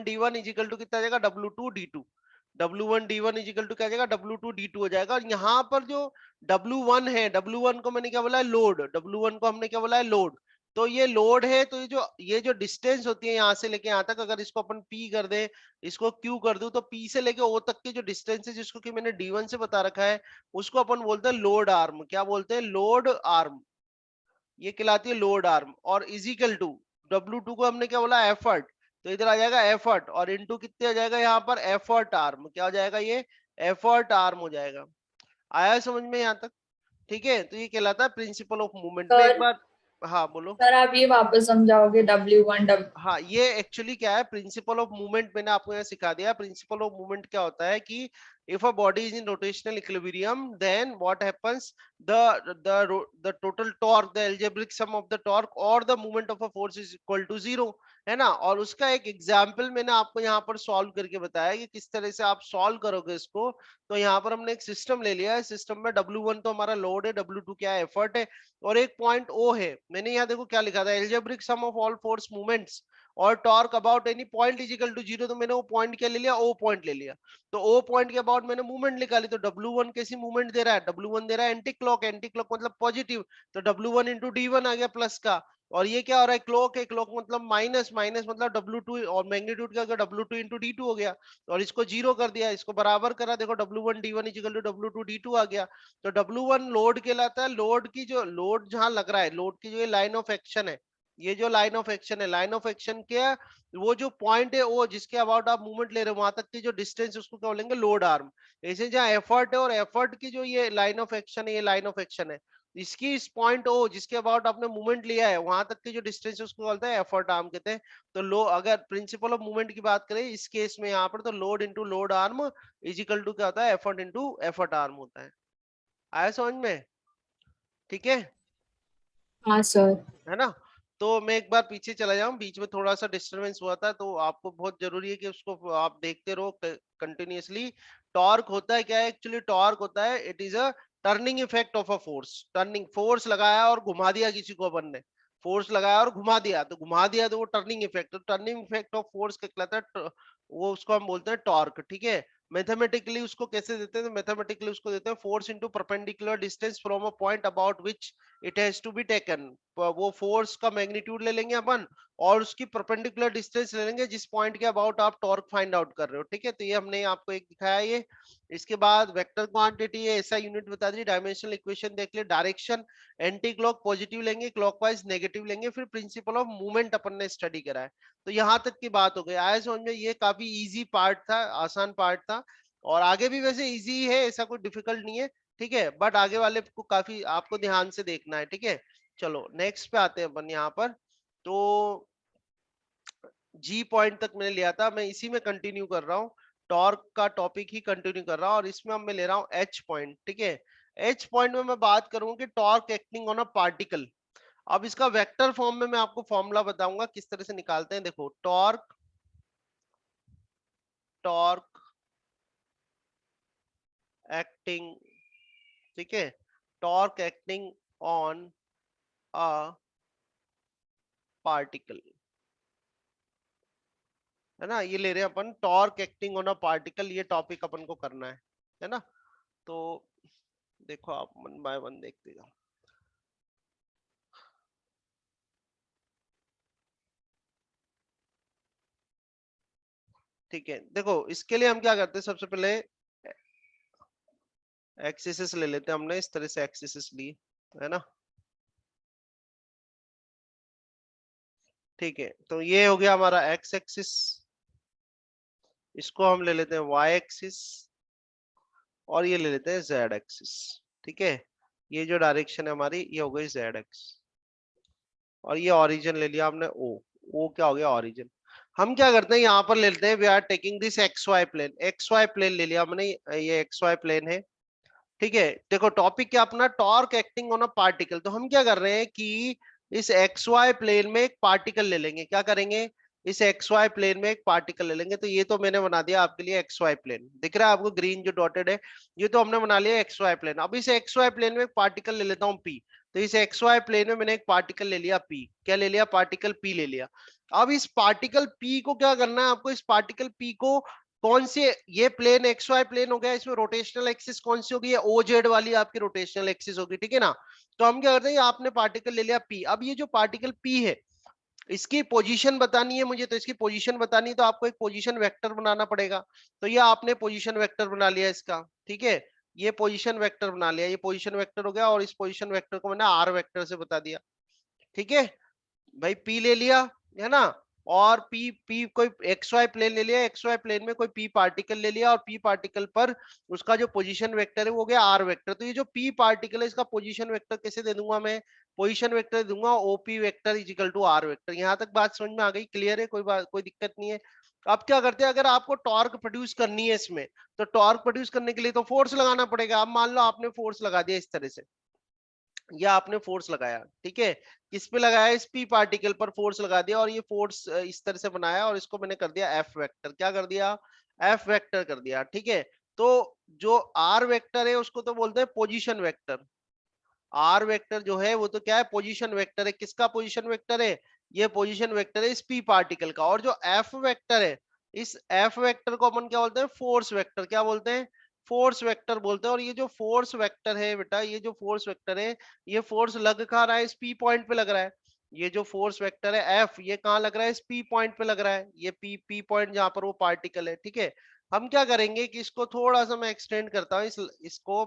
A: D1 is equal to कितना जाएगा? W2 D2। W1 D1 is equal to क्या जाएगा? W2 D2 हो जाएगा। और यहाँ पर जो W1 है, W1 को मैंने क्या बोला है? लोड। W1 को हमने क्या बोला है? लोड। तो ये लोड है, तो ये जो डिस्टेंस होती है यहाँ से लेके यहाँ तक, अगर इसको अपन P कर दे, इसको Q कर दूं, तो P से लेके O तक की जो डिस्टेंस है, जिसको कि मैंने D1 से बता रखा है, उसको अपन बोलते हैं लोड आर्म। क्या बोलते हैं? Load arm. ये कहलाती है लोड आर्म। और इजिकल टू W2 को हमने क्या बोला? एफर्ट। तो इधर आ जाएगा एफर्ट, और इनटू कितने आ जाएगा यहाँ पर? Effort arm. क्या हो जाएगा? ये एफर्ट आर्म हो जाएगा। आया समझ में यहाँ तक? ठीक है। तो ये कहलाता है प्रिंसिपल ऑफ मूवमेंट में। एक
B: सर
A: बार, हाँ बोलो।
B: सर आप ये वापस समझाओगे W1 W?
A: हाँ, ये एक्चुअली क्या है? प्रिंसिपल ऑफ मूवमेंट मैंने आपको यहाँ सिखा दिया। प्रिंसिपल ऑफ मूवमेंट क्या होता है कि if a body is in rotational equilibrium, then what happens? The total torque, the algebraic sum of the torque or the moment of a force is equal to zero, है ना। और उसका एक example मैंने आपको यहाँ पर सॉल्व करके बताया कि किस तरह से आप सॉल्व करोगे इसको। तो यहाँ पर हमने एक सिस्टम ले लिया है। सिस्टम में W1 तो हमारा लोड है, W2 क्या है? एफर्ट है, और एक पॉइंट O है। मैंने यहाँ देखो क्या लिखा था? Algebraic sum of all force movements और torque about any point is equal to zero. तो मैंने वो पॉइंट क्या ले लिया? O पॉइंट ले लिया। तो O पॉइंट के अबाउट मैंने मूवमेंट निकाली। तो W1 कैसी मूवमेंट दे रहा है? W1 दे रहा है एंटी क्लॉक। एंटी क्लॉक मतलब पॉजिटिव, तो W1 इंटू D1 आ गया प्लस का। और ये क्या हो रहा है? क्लॉक है, क्लॉक मतलब माइनस, माइनस मतलब W2, और मैग्नीट्यूड क्या हो गया? W2 इंटू D2 हो गया। और इसको जीरो कर दिया, इसको बराबर करा, देखो W1 D1 is equal to W2 D2 आ गया। तो W1 लोड कहलाता है। लोड की जो लोड जहां लग रहा है, लोड की जो ये लाइन ऑफ एक्शन है, ये जो लाइन ऑफ एक्शन है, लाइन ऑफ एक्शन क्या, वो जो पॉइंट है वो जिसके अबाउट आप मूवमेंट ले रहे हो वहां तक की जो डिस्टेंस, उसको क्या बोलेंगे? Load arm. ऐसे जहाँ एफर्ट है, और एफर्ट की जो ये लाइन ऑफ एक्शन है, ये लाइन ऑफ एक्शन है, इसकी इस पॉइंट ओ जिसके अबाउट आपने मूवमेंट लिया है वहां तक की जो डिस्टेंस है उसको बोलते हैं एफर्ट आर्म कहते हैं। तो लो अगर प्रिंसिपल ऑफ मूवमेंट की बात करें इस केस में यहाँ पर, तो load into load arm is equal to क्या होता है? एफर्ट इंटू एफर्ट आर्म होता है। आया समझ में? ठीक है।
B: हाँ सर।
A: है ना। तो मैं एक बार पीछे चला जाऊं, बीच में थोड़ा सा डिस्टरबेंस हुआ था, तो आपको बहुत जरूरी है कि उसको आप देखते रहो कंटिन्यूअसली। टॉर्क होता है क्या है? एक्चुअली टॉर्क होता है, it is a turning effect of a force. Turning, force लगाया और घुमा दिया किसी को अपन ने, फोर्स लगाया और घुमा दिया, तो घुमा दिया तो वो टर्निंग इफेक्ट। तो टर्निंग इफेक्ट ऑफ फोर्स कहलाता है वो, उसको हम बोलते हैं टॉर्क, ठीक है। मैथमेटिकली उसको कैसे देते हैं? तो मैथमेटिकली उसको देते हैं force into perpendicular distance from a point about which it has to be taken. वो फोर्स का मैग्नीट्यूड ले लेंगे अपन, और उसकी परपेंडिकुलर डिस्टेंस ले लेंगे जिस पॉइंट के अबाउट आप टॉर्क फाइंड आउट कर रहे हो, ठीक है। तो ये हमने आपको एक दिखाया ये। इसके बाद वेक्टर क्वांटिटी है, ऐसा यूनिट बता दी। डायमेंशनल इक्वेशन देख ले। डायरेक्शन एंटी क्लॉक पॉजिटिव लेंगे, क्लॉकवाइज नेगेटिव लेंगे। फिर प्रिंसिपल ऑफ मूवमेंट अपन ने स्टडी करा है। तो यहाँ तक की बात हो गई। आया समझ में? ये काफी इजी पार्ट था, आसान पार्ट था। और आगे भी वैसे इजी है, ऐसा कोई डिफिकल्ट नहीं है, ठीक है। बट आगे वाले को काफी आपको ध्यान से देखना है, ठीक है। चलो नेक्स्ट पे आते हैं अपन यहाँ पर। तो जी पॉइंट तक मैंने लिया था, मैं इसी में कंटिन्यू कर रहा हूँ, टॉर्क का टॉपिक ही कंटिन्यू कर रहा हूँ, और इसमें अब मैं ले रहा हूँ एच पॉइंट। ठीक है, एच पॉइंट में मैं बात करूंगा कि torque acting on a particle. अब इसका वेक्टर फॉर्म में मैं आपको फॉर्मूला बताऊंगा किस तरह से निकालते हैं। देखो, टॉर्क टॉर्क एक्टिंग, ठीक है, torque acting on a particle, है ना, ये ले रहे हैं अपन, torque acting on a particle, ये टॉपिक अपन को करना है ना। तो देखो आप वन बाय वन देखते जाओ। ठीक है, देखो इसके लिए हम क्या करते हैं, सबसे पहले एक्सिस ले लेते हैं, हमने इस तरह से एक्सिस ली, है ना। ठीक है, तो ये हो गया हमारा एक्स एक्सिस, इसको हम ले लेते हैं वाई एक्सिस, और ये ले लेते हैं जेड एक्सिस। ठीक है, ये जो डायरेक्शन है हमारी, ये हो गई जेड एक्स, और ये ओरिजिन ले लिया हमने ओ। ओ क्या हो गया, ओरिजिन। हम क्या करते हैं, यहाँ पर ले लेते हैं, we are taking this X Y plane, X Y plane ले लिया हमने, ये एक्स वाई प्लेन है। ठीक है, देखो टॉपिक क्या अपना, torque acting on a particle. तो हम क्या कर रहे हैं कि इस एक्स वाई प्लेन में एक पार्टिकल ले लेंगे, क्या करेंगे, इस एक्स वाई प्लेन में एक पार्टिकल ले लेंगे। तो ये तो मैंने बना दिया आपके लिए एक्स वाई प्लेन, दिख रहा है आपको ग्रीन जो डॉटेड है, ये तो हमने बना लिया एक्स वाई प्लेन। अब इस एक्स वाई प्लेन में एक पार्टिकल ले लेता हूं पी। तो इस एक्स वाई प्लेन में मैंने एक पार्टिकल ले लिया पी, क्या ले लिया, पार्टिकल पी ले लिया। अब इस पार्टिकल पी को क्या करना है आपको, इस पार्टिकल पी को कौन से, ये प्लेन एक्स वाई प्लेन हो गया, इसमें रोटेशनल एक्सिस कौन सी होगी, ओ जेड वाली आपकी रोटेशनल एक्सिस होगी, ठीक है ना। तो हम क्या करते हैं, आपने पार्टिकल ले लिया पी। अब ये जो पार्टिकल पी है, इसकी पोजीशन बतानी है मुझे, तो इसकी पोजीशन बतानी है, तो आपको एक पोजीशन वेक्टर बनाना पड़ेगा। तो ये आपने पोजीशन वेक्टर बना लिया इसका, ठीक है, ये पोजीशन वेक्टर बना लिया, ये पोजीशन वेक्टर हो गया, और इस पोजीशन वेक्टर को मैंने आर वेक्टर से बता दिया। ठीक है भाई, पी ले लिया, है ना, और पी पी कोई एक्स वाई प्लेन ले लिया, एक्स वाई प्लेन में कोई पी पार्टिकल ले लिया, और पी पार्टिकल पर उसका जो पोजीशन वेक्टर है वो हो गया आर वेक्टर। तो ये जो पी पार्टिकल है, इसका पोजीशन वेक्टर कैसे दे दूंगा मैं, पोजीशन वेक्टर दूंगा OP vector is equal to R vector. यहां तक बात समझ में आ गई, क्लियर है, कोई बात, कोई दिक्कत नहीं है। अब क्या करते हैं, अगर आपको टॉर्क प्रोड्यूस करनी है इसमें, तो टॉर्क प्रोड्यूस करने के लिए तो फोर्स लगाना पड़ेगा। अब मान लो आपने फोर्स लगा दिया इस तरह से, या आपने फोर्स लगाया, ठीक है, किस पे लगाया, इस पी पार्टिकल पर फोर्स लगा दिया, और ये फोर्स इस तरह से बनाया, और इसको मैंने कर दिया एफ वेक्टर, क्या कर दिया, एफ वेक्टर कर दिया। ठीक है, तो जो आर वेक्टर है उसको तो बोलते हैं पोजीशन वेक्टर। आर वेक्टर जो है वो तो क्या है, पोजीशन वेक्टर है। किसका पोजीशन वेक्टर है, ये पोजीशन वेक्टर है इस पी पार्टिकल का। और जो एफ वेक्टर है, इस एफ वेक्टर को अपन क्या बोलते हैं, फोर्स वेक्टर, क्या बोलते हैं, फोर्स वेक्टर बोलते हैं। और ये जो फोर्स वेक्टर है बेटा, ये जो फोर्स वेक्टर है, ये फोर्स लग कहाँ रहा है, इस पी पॉइंट पे लग रहा है। ये जो फोर्स वेक्टर है एफ, ये कहाँ लग रहा है, इस पी पॉइंट पे लग रहा है, ये पी पी पॉइंट जहां पर वो पार्टिकल है। ठीक है, हम क्या करेंगे कि इसको थोड़ा सा मैं एक्सटेंड करता हूँ, इस इसको,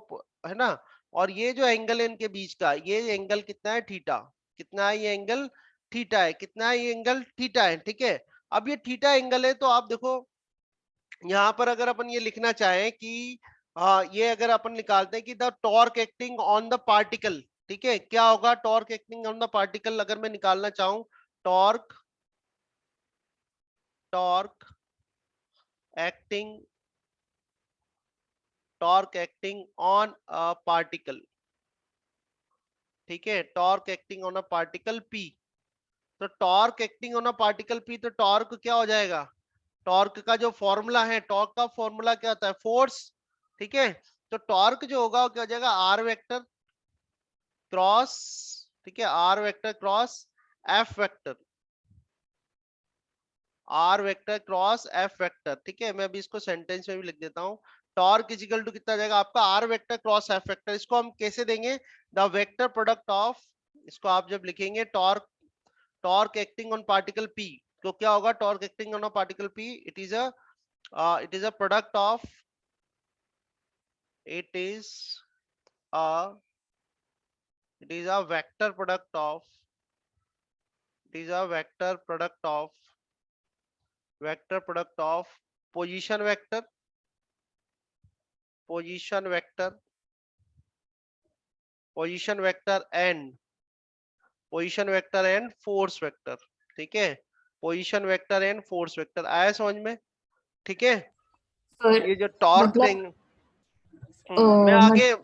A: है ना, और ये जो एंगल है इनके बीच का, ये एंगल कितना है, थीटा, कितना है ये एंगल, थीटा है, कितना है ये एंगल, थीटा है। ठीक है, अब ये थीटा एंगल है, तो आप देखो यहाँ पर अगर अपन ये लिखना चाहें कि ये अगर अपन निकालते हैं कि the torque acting on the particle, ठीक है, क्या होगा, torque acting on the particle अगर मैं निकालना चाहूं, torque torque acting torque acting on a particle, ठीक है, torque acting on a particle P. तो torque acting on a particle P, तो टॉर्क क्या हो जाएगा, टॉर्क का जो फॉर्मूला है, टॉर्क का फॉर्मूला क्या होता है, फोर्स। ठीक है, तो टॉर्क जो होगा वो क्या हो जाएगा, आर वेक्टर क्रॉस, ठीक है, R vector cross F vector, R vector cross F vector. ठीक है, मैं अभी इसको सेंटेंस में भी लिख देता हूँ, टॉर्क इजिकल टू कितना जाएगा आपका, R vector cross F vector. इसको हम कैसे देंगे, द वेक्टर प्रोडक्ट ऑफ, इसको आप जब लिखेंगे torque, torque acting on particle P, तो क्या होगा, torque acting on a particle P, it is a product of, it is a it is a vector product of, it is a vector product of position vector, position vector, position vector and position vector and force vector, ठीक है, position vector and force vector, आया समझ में? ठीक है,
B: sir
A: ये जो torque
B: मतलब
A: देंगे,
B: अ,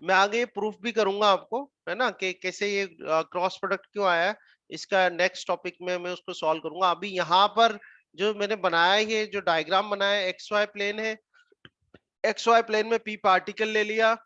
A: मैं आगे प्रूफ भी करूंगा आपको, है ना, कि कैसे ये क्रॉस प्रोडक्ट क्यों आया है, इसका नेक्स्ट टॉपिक में मैं उसको सॉल्व करूंगा। अभी यहाँ पर जो मैंने बनाया है, ये जो डायग्राम बनाया है, एक्स वाई प्लेन है, एक्स वाई प्लेन में पी पार्टिकल ले लिया,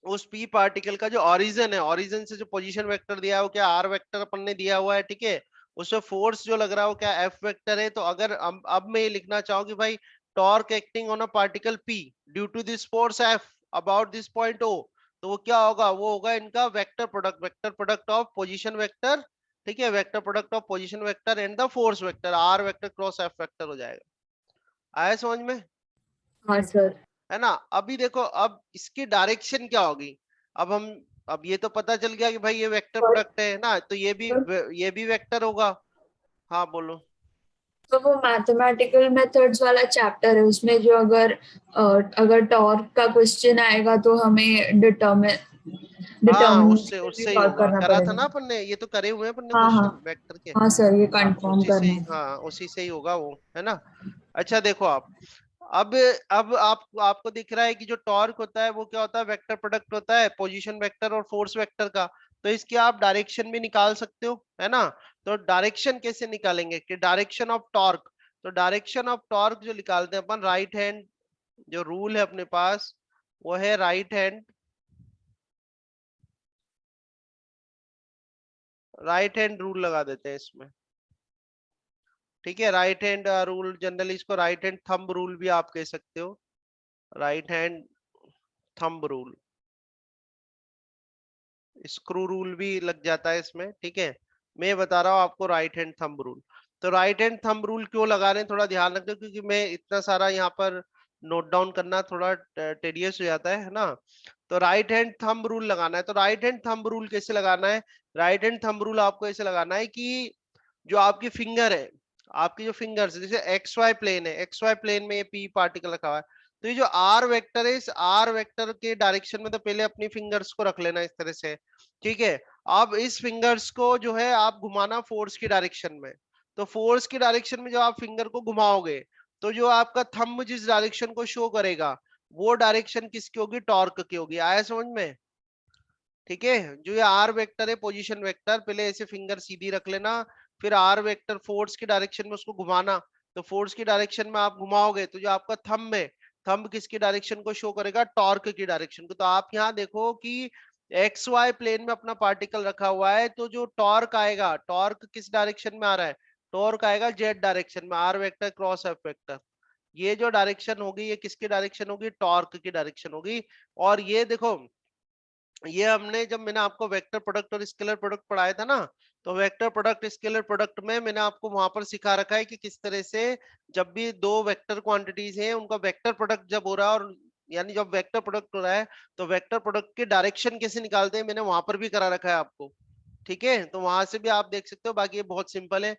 A: उस पी पार्टिकल का जो ओरिजिन है, ओरिजिन से जो पोजीशन वेक्टर दिया है वो क्या आर वेक्टर अपन ने दिया हुआ है, ठीक है, उससे फोर्स जो लग रहा है वो क्या एफ वेक्टर है। तो अगर अब मैं ये लिखना चाहूँ कि भाई torque acting on a particle P due to this force F about this point O, तो वो क्या होगा, वो होगा इनका vector product of position vector, ठीक है, vector product of position vector and the force vector, R vector cross F vector हो जाएगा। आया समझ में?
B: हाँ सर।
A: है ना? अभी देखो, अब इसकी डायरेक्शन क्या होगी, अब हम, अब ये तो पता चल गया कि भाई ये वेक्टर
B: और
A: प्रोडक्ट है ना, तो ये भी वेक्टर होगा। हाँ बोलो।
B: तो वो मैथमेटिकल मेथड्स वाला चैप्टर है, उसमें जो अगर टॉर्क का क्वेश्चन आएगा तो हमें
A: हाँ, उससे
B: डिटर्मिनेंट
A: उससे ही
B: सॉल्व
A: होगा,
B: करना
A: करा था
B: पड़ेगा।
A: ना अपन ने, ये तो करे हुए हैं अपन ने
B: हाँ हाँ।
A: क्वेश्चन वेक्टर के।
B: हाँ सर, ये
A: हाँ,
B: कंफर्म करना है।
A: हाँ उसी से ही होगा वो, है ना? अच्छा देखो आप, अब आप आपको दिख रहा है कि जो टॉर्क होता है वो क्या होता है, वेक्टर प्रोडक्ट होता है पोजीशन वेक्टर और फोर्स वेक्टर का। तो इसकी आप डायरेक्शन भी निकाल सकते हो, है ना? तो डायरेक्शन कैसे निकालेंगे, कि डायरेक्शन ऑफ टॉर्क, तो डायरेक्शन ऑफ टॉर्क जो निकालते हैं अपन, राइट हैंड जो रूल है अपने पास, वो है राइट हैंड रूल लगा देते हैं इसमें, ठीक है, राइट हैंड रूल, जनरली इसको राइट हैंड थंब रूल भी आप कह सकते हो, right hand thumb rule, screw rule भी लग जाता है इसमें, ठीक है, मैं बता रहा हूँ आपको राइट हैंड थंब रूल। तो राइट हैंड थंब रूल क्यों लगा रहे हैं, थोड़ा ध्यान रखना, क्योंकि मैं इतना सारा यहाँ पर नोट डाउन करना थोड़ा टेडियस हो जाता है ना। तो राइट हैंड थंब रूल लगाना है, तो राइट हैंड थंब रूल कैसे लगाना है, राइट हैंड थंब रूल आपको ऐसे लगाना है कि जो आपकी फिंगर है, आपकी जो फिंगर्स, जैसे एक्स वाई प्लेन है, एक्स वाई प्लेन में ये पी पार्टिकल रखा हुआ है, तो ये जो आर वेक्टर है, इस आर वेक्टर के डायरेक्शन में तो पहले अपनी फिंगर्स को रख लेना इस तरह से, ठीक है। अब इस फिंगर्स को जो है आप घुमाना फोर्स की डायरेक्शन में, तो फोर्स की डायरेक्शन में जो आप फिंगर को घुमाओगे, तो जो आपका थंब जिस डायरेक्शन को शो करेगा, वो डायरेक्शन किसकी होगी, टॉर्क की होगी। आया समझ में? ठीक है, जो ये आर वेक्टर है पोजीशन वेक्टर, पहले ऐसे फिंगर सीधी रख लेना, फिर आर वेक्टर फोर्स की डायरेक्शन में उसको घुमाना, तो फोर्स की डायरेक्शन में आप घुमाओगे तो जो आपका थंब है, थंब किसकी डायरेक्शन को शो करेगा, टॉर्क की डायरेक्शन को। तो आप यहाँ देखो कि एक्स वाई प्लेन में अपना पार्टिकल रखा हुआ है, तो जो टॉर्क आएगा, टॉर्क किस डायरेक्शन में आ रहा है, टॉर्क आएगा जेड डायरेक्शन में, R vector cross F vector, ये जो डायरेक्शन होगी ये किसकी डायरेक्शन होगी, टॉर्क की डायरेक्शन होगी। और ये देखो, ये हमने, जब मैंने आपको वेक्टर प्रोडक्ट और स्केलर प्रोडक्ट पढ़ाया था ना, तो वेक्टर प्रोडक्ट स्केलर प्रोडक्ट में मैंने आपको वहां पर सिखा रखा है कि किस तरह से जब भी दो वेक्टर क्वांटिटीज हैं उनका वेक्टर प्रोडक्ट जब हो रहा है, और यानी जब वेक्टर प्रोडक्ट हो रहा है, तो वेक्टर प्रोडक्ट के डायरेक्शन कैसे निकालते हैं, मैंने वहां पर भी करा रखा है आपको, ठीक है, तो वहां से भी आप देख सकते हो। बाकी ये बहुत सिंपल है,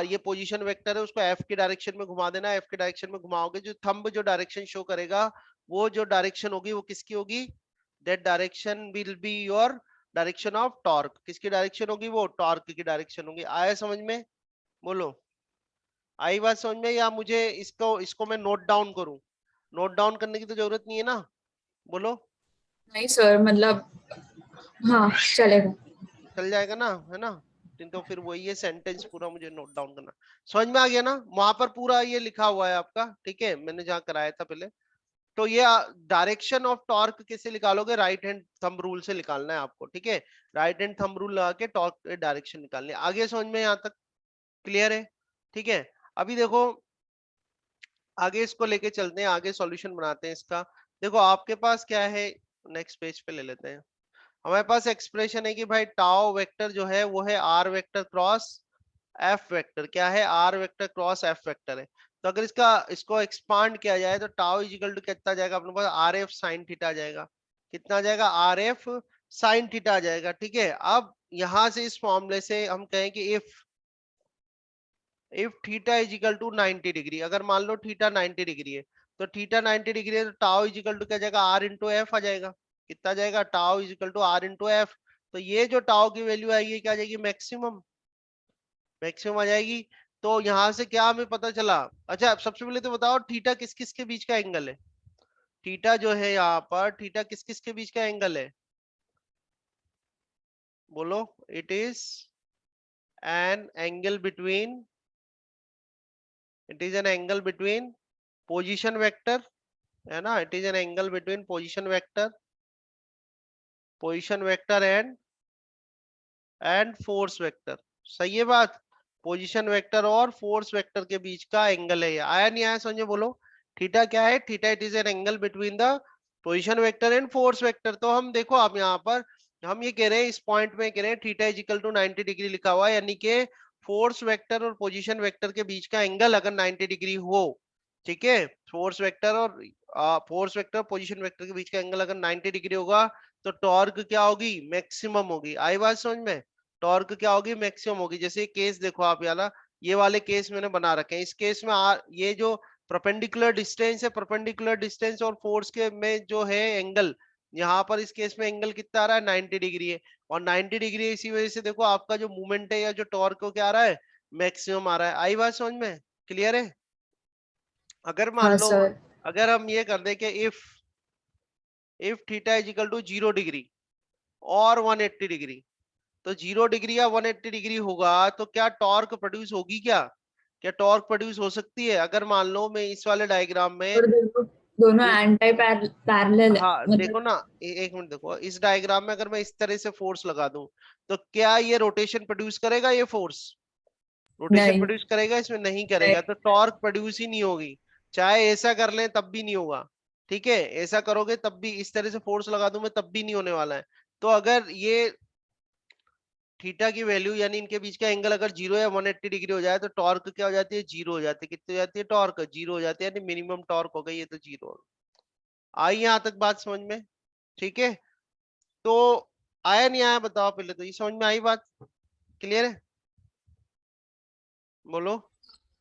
A: ये पोजीशन वेक्टर है, उसको एफ की डायरेक्शन में घुमा देना, एफ की डायरेक्शन में घुमाओगे, जो थंब जो डायरेक्शन शो करेगा, वो जो डायरेक्शन होगी वो किसकी होगी, that direction will be your direction of torque, किसकी डायरेक्शन होगी, वो टॉर्क की डायरेक्शन होगी। आया समझ में? बोलो, आई बात समझ में, या मुझे इसको इसको मैं नोट डाउन करूं? नोट डाउन करने की तो जरूरत नहीं है ना, बोलो।
B: नहीं सर, मतलब हाँ, चलेगा।
A: चल जाएगा ना, है ना? तो फिर वही है, सेंटेंस पूरा मुझे नोट डाउन करना। समझ में आ गया ना? वहां पर पूरा ये लिखा हुआ है आपका, ठीक है, मैंने जहाँ कराया था पहले। तो ये डायरेक्शन ऑफ टॉर्क कैसे निकालोगे, राइट हैंड थंब रूल से निकालना है आपको, ठीक है, राइट हैंड थंब रूल लगा के टॉर्क डायरेक्शन निकालनी है। आगे समझ में यहाँ तक क्लियर है? ठीक है, अभी देखो आगे इसको लेके चलते हैं, आगे सॉल्यूशन बनाते हैं इसका। देखो आपके पास क्या है, नेक्स्ट पेज पे ले लेते हैं। हमारे पास एक्सप्रेशन है कि भाई टाउ वेक्टर जो है वो है R vector cross F vector, क्या है, R vector cross F vector है। तो अगर इसको एक्सपांड किया जाए तो टाउ इजिकल टू कितना जाएगा अपने पास, आर एफ साइन थीटा आ जाएगा। कितना आ जाएगा, आर एफ साइन थीटा आ जाएगा, ठीक है। अब यहां से इस फॉर्मूले से हम कहें कि if theta is equal to 90 degree, अगर मान लो थीटा 90 डिग्री है, तो थीटा 90 डिग्री है, तो टाउ इज इक्वल टू क्या जाएगा, आर इंटू एफ आ जाएगा। कितना जाएगा, tau is equal to R into F. तो ये जो टाउ की वैल्यू आएगी क्या आ जाएगी, मैक्सिमम, मैक्सिमम आ जाएगी। तो यहां से क्या हमें पता चला, अच्छा सबसे पहले तो बताओ थीटा किस किस के बीच का एंगल है, थीटा जो है यहाँ पर, थीटा किस किस के बीच का एंगल है, बोलो। It is an angle between, it is an angle between position vector, है ना, it is an angle between position vector and force vector. सही है बात, पोजीशन वेक्टर और फोर्स वेक्टर के बीच का एंगल है ये। आया नहीं आया समझे, बोलो। थीटा क्या है, theta it is an angle between the position vector and force vector. तो हम देखो आप यहाँ पर हम ये कह रहे हैं, इस पॉइंट में कह रहे हैं theta is equal to 90 degree लिखा हुआ है, यानी कि फोर्स वेक्टर और पोजीशन वेक्टर के बीच का एंगल अगर 90 डिग्री हो, ठीक है, फोर्स वेक्टर पोजीशन वेक्टर के बीच का एंगल अगर 90 डिग्री होगा, तो टॉर्क क्या होगी, मैक्सिमम होगी। आई बात समझ में, टॉर्क क्या होगी, मैक्सिमम होगी। जैसे केस देखो आप याला, ये वाले केस मैंने बना रखे हैं, इस केस में ये जो परपेंडिकुलर डिस्टेंस है, परपेंडिकुलर डिस्टेंस और फोर्स के में जो है एंगल, यहाँ पर इस केस में एंगल कितना आ रहा है, 90 डिग्री है। और 90 डिग्री इसी वजह से देखो आपका जो मूवमेंट है या जो टॉर्क को क्या आ रहा है, मैक्सिमम आ रहा है। आई बात समझ में, क्लियर है। अगर मान
B: हाँ
A: लो,
B: सर।
A: अगर हम ये कर दें कि if theta is equal to 0 degree और 180 डिग्री, तो 0 डिग्री या 180 डिग्री होगा तो क्या टॉर्क प्रोड्यूस होगी, क्या क्या टॉर्क प्रोड्यूस हो सकती है। अगर मान लो मैं इस वाले डायग्राम में
B: और दोनों दोनों
A: एक,
B: एंटी पैरेलल है,
A: हाँ
B: मतलब।
A: देखो ना, एक मिनट देखो, इस डायग्राम में अगर मैं इस तरह से फोर्स लगा दूं, तो क्या ये रोटेशन प्रोड्यूस करेगा, ये फोर्स रोटेशन
B: नहीं
A: प्रोड्यूस करेगा, इसमें नहीं
B: नहीं।
A: करेगा, तो टॉर्क प्रोड्यूस ही नहीं होगी। चाहे ऐसा कर लें तब भी नहीं होगा, ठीक है, ऐसा करोगे तब भी, इस तरह से फोर्स लगा दूं मैं तब भी नहीं होने वाला है। तो अगर ये थीटा की वैल्यू यानी इनके बीच का एंगल अगर 0 या 180 डिग्री हो जाए, तो टॉर्क क्या हो जाती है, 0 हो जाती है। कितनी हो जाती है, टॉर्क 0 हो जाती है, यानी मिनिमम टॉर्क हो गई ये तो 0। आई यहाँ तक बात समझ में, ठीक है। तो आया नहीं आया बताओ पहले, तो ये समझ में आई बात, क्लियर है, बोलो।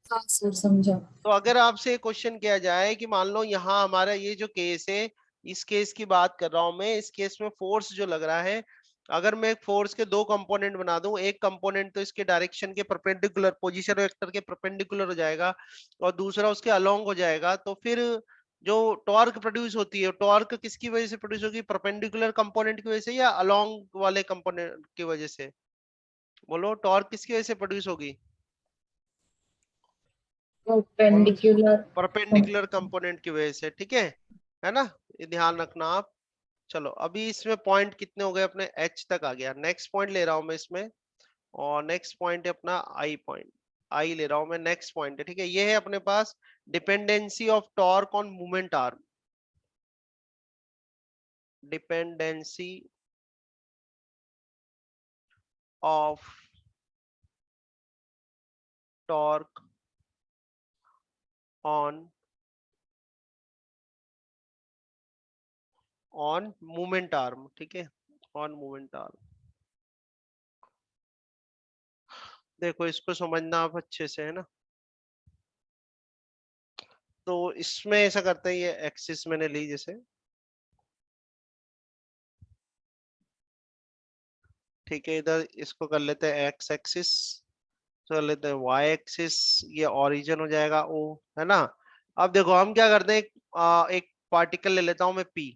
B: हाँ सर, समझा।
A: तो अगर आपसे क्वेश्चन किया जाए कि मान लो यहाँ हमारा ये जो केस है, इस केस की बात कर रहा हूं मैं, इस केस में फोर्स जो लग रहा है, अगर मैं फोर्स के दो कंपोनेंट बना दूं, एक कंपोनेंट तो इसके डायरेक्शन के परपेंडिकुलर, पोजीशन वेक्टर के परपेंडिकुलर हो जाएगा, और दूसरा उसके अलोंग हो जाएगा, तो फिर जो टॉर्क प्रोड्यूस होती है, टॉर्क किसकी वजह से प्रोड्यूस होगी, परपेंडिकुलर कंपोनेंट की वजह से या अलोंग वाले कंपोनेंट की वजह से, बोलो टॉर्क किसकी वजह से प्रोड्यूस होगी, बोलो।
B: परपेंडिकुलर।
A: परपेंडिकुलर कंपोनेंट की वजह से, ठीक है ना, ये ध्यान रखना आप। चलो अभी इसमें पॉइंट कितने हो गए अपने, एच तक आ गया। नेक्स्ट पॉइंट ले रहा हूं मैं इसमें, और नेक्स्ट पॉइंट है अपना आई पॉइंट, आई ले रहा हूं मैं, नेक्स्ट पॉइंट है, ठीक है। ये है अपने पास dependency of torque on movement arm, dependency of torque on movement arm, ठीक है, ऑन मूवमेंट आर्म। देखो इसको समझना आप अच्छे से, है ना। तो इसमें ऐसा करते हैं, ये एक्सिस मैंने ली जैसे, ठीक है, इधर इसको कर लेते हैं एक्स एक्सिस, कर लेते हैं वाई एक्सिस, ये ओरिजिन हो जाएगा ओ, है ना। अब देखो हम क्या करते हैं, एक पार्टिकल ले लेता हूं मैं पी,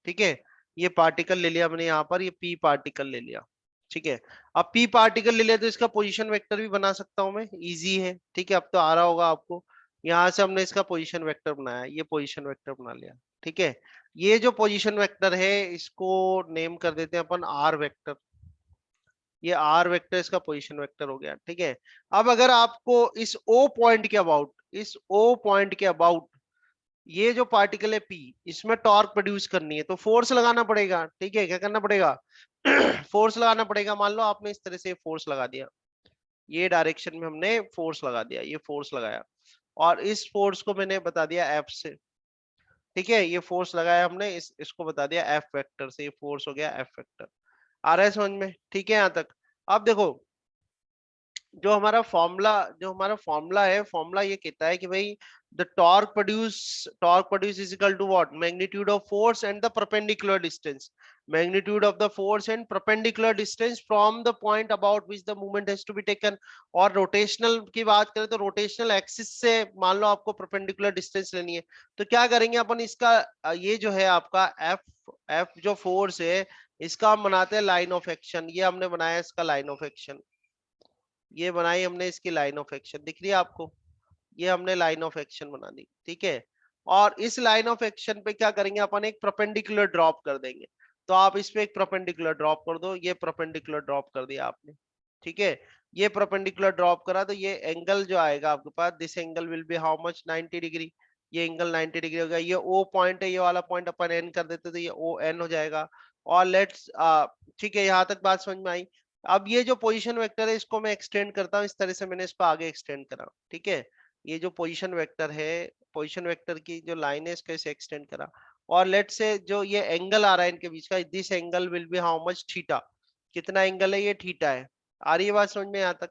A: ठीक है, ये पार्टिकल ले लिया मैंने यहाँ पर, ये पी पार्टिकल ले लिया, ठीक है। अब पी पार्टिकल ले लिया तो इसका पोजीशन वेक्टर भी बना सकता हूं मैं, इजी है, ठीक है, अब तो आ रहा होगा आपको। यहाँ से हमने इसका पोजीशन वेक्टर बनाया, ये पोजीशन वेक्टर बना लिया, ठीक है। ये जो पोजीशन वेक्टर है इसको नेम कर देते हैं अपन आर वेक्टर, ये आर वेक्टर इसका पोजीशन वेक्टर हो गया, ठीक है। अब अगर आपको इस ओ पॉइंट के अबाउट, इस ओ पॉइंट के अबाउट ये जो पार्टिकल है पी, इसमें टॉर्क प्रोड्यूस करनी है, तो फोर्स लगाना पड़ेगा, ठीक है, क्या करना पड़ेगा फोर्स लगाना पड़ेगा। मान लो आपने इस तरह से फोर्स लगा दिया, ये डायरेक्शन में हमने फोर्स लगा दिया, ये फोर्स लगाया, और इस फोर्स को मैंने बता दिया एफ से, ठीक है, ये फोर्स लगाया हमने, इसको बता दिया एफ वेक्टर से, ये फोर्स हो गया एफ वेक्टर। आ रहा है समझ में, ठीक है यहाँ तक। अब देखो जो हमारा फॉर्मूला है, फॉर्मूला ये कहता है कि भाई the torque produce is equal to what, magnitude of force and the perpendicular distance. magnitude of the force and perpendicular distance from the point about which the movement has to be taken। और rotational की बात करें तो rotational axis से मान लो आपको perpendicular distance लेनी है, तो क्या करेंगे अपन, इसका ये जो है आपका एफ जो फोर्स है इसका हम बनाते हैं लाइन ऑफ एक्शन। ये हमने बनाया इसका लाइन ऑफ एक्शन, ये बनाई हमने इसकी लाइन ऑफ एक्शन, दिख रही है आपको, ये हमने लाइन ऑफ एक्शन बना दी, ठीक है। और इस लाइन ऑफ एक्शन पे क्या करेंगे अपन, एक परपेंडिकुलर ड्रॉप कर देंगे। तो आप इस पे एक परपेंडिकुलर ड्रॉप कर दो, ये परपेंडिकुलर ड्रॉप कर दिया आपने, ठीक है। ये परपेंडिकुलर ड्रॉप करा तो ये एंगल जो आएगा आपके पास, this angle will be how much, 90 degree. ये एंगल 90 डिग्री हो गया। ये ओ पॉइंट है, ये वाला पॉइंट अपन एन कर देते तो ये ओ एन हो जाएगा। और लेट्स ठीक है, यहाँ तक बात समझ में आई। अब ये जो पोजीशन वेक्टर है इसको मैं एक्सटेंड करता हूँ, इस तरह से मैंने इसको आगे एक्सटेंड करा, ठीक है। ये जो पोजीशन वेक्टर है, पोजीशन वेक्टर की जो लाइन है इसको ऐसे एक्सटेंड करा। और लेट से जो ये एंगल आ रहा है इनके बीच का, this angle will be how much, theta. कितना एंगल है, ये थीटा है। आ रही है बात समझ में यहाँ तक,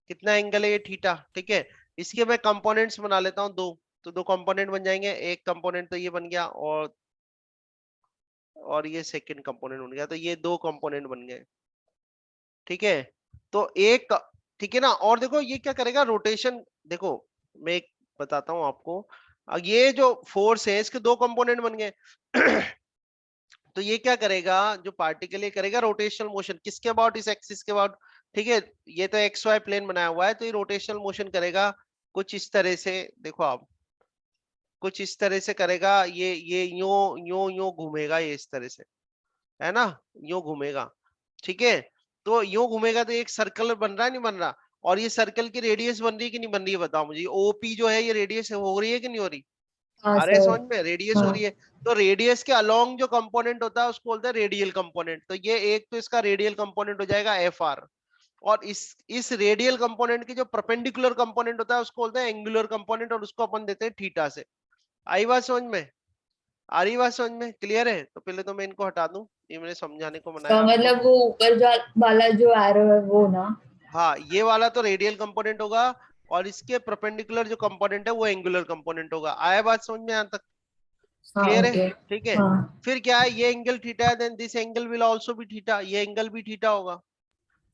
A: कितना एंगल है, ये थीटा, ठीक है। इसके मैं कंपोनेंट्स बना लेता हूँ दो, तो दो कंपोनेंट बन जाएंगे। एक कंपोनेंट तो ये बन गया, और ये सेकंड कंपोनेंट बन गया, तो ये दो कंपोनेंट बन गए, ठीक है। तो एक, ठीक है ना। और देखो ये क्या करेगा, रोटेशन, देखो मैं एक बताता हूं आपको। ये जो फोर्स है इसके दो कंपोनेंट बन गए तो ये क्या करेगा, जो पार्टिकल ये करेगा रोटेशनल मोशन, किसके अबाउट, इस एक्सिस के अबाउट, ठीक है। ये तो एक्स वाई प्लेन बनाया हुआ है, तो ये रोटेशनल मोशन करेगा कुछ इस तरह से, देखो आप, कुछ इस तरह से करेगा। ये यूं यूं यूं घूमेगा, ये इस तरह से, है ना, यूं घूमेगा, ठीक है। तो यूं घूमेगा तो एक सर्कल बन रहा है, नहीं बन रहा। और ये सर्कल की रेडियस बन रही है कि नहीं बन रही है, बताओ मुझे। ओपी जो है ये रेडियस हो रही है कि नहीं हो रही,
B: हाँ
A: अरे
B: सर।
A: समझ में, रेडियस हो
B: हाँ
A: रही है। तो रेडियस के अलोंग जो कंपोनेंट होता है उसको बोलते हैं रेडियल कंपोनेंट। तो ये एक तो इसका रेडियल कंपोनेंट हो जाएगा एफ आर। और इस रेडियल कंपोनेंट की जो परपेंडिकुलर कंपोनेंट होता है उसको बोलते हैं एंगुलर कंपोनेंट, और उसको अपन देते हैं थीटा से। आई बात समझ में, आ रही बात समझ में, क्लियर है। तो पहले तो मैं इनको हटा दूं, ये मैंने समझाने को
B: तो
A: बनाया आपको।
B: मतलब वो ऊपर जो वाला जो एरो है वो ना।
A: हाँ, ये वाला तो रेडियल कंपोनेंट होगा, और इसके परपेंडिकुलर जो कंपोनेंट है वो एंगुलर कंपोनेंट होगा। आया बात समझ में यहाँ तक,
B: हाँ
A: क्लियर है,
B: ओके।
A: ठीक है।
B: हाँ
A: फिर क्या है, ये एंगल थीटा है, then this angle will also be theta, ये एंगल भी थीटा होगा।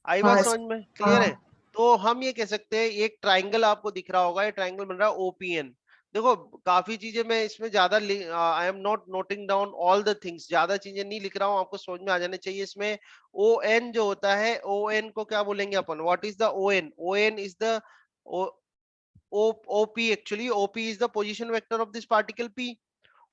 A: आई बात
B: हाँ
A: समझ में, क्लियर है।
B: हाँ
A: तो हम ये कह सकते हैं, एक ट्राइंगल आपको दिख रहा होगा, ये ट्राइंगल बन रहा है ओपीएन। देखो काफी चीजें मैं इसमें ज्यादा I am not noting down all the things, ज्यादा चीजें नहीं लिख रहा हूँ, आपको समझ में आ जाने चाहिए। इसमें ओ एन जो होता है, ओ एन को क्या बोलेंगे अपन, what is the O N, O N is the OP, actually OP is the position vector of this particle P.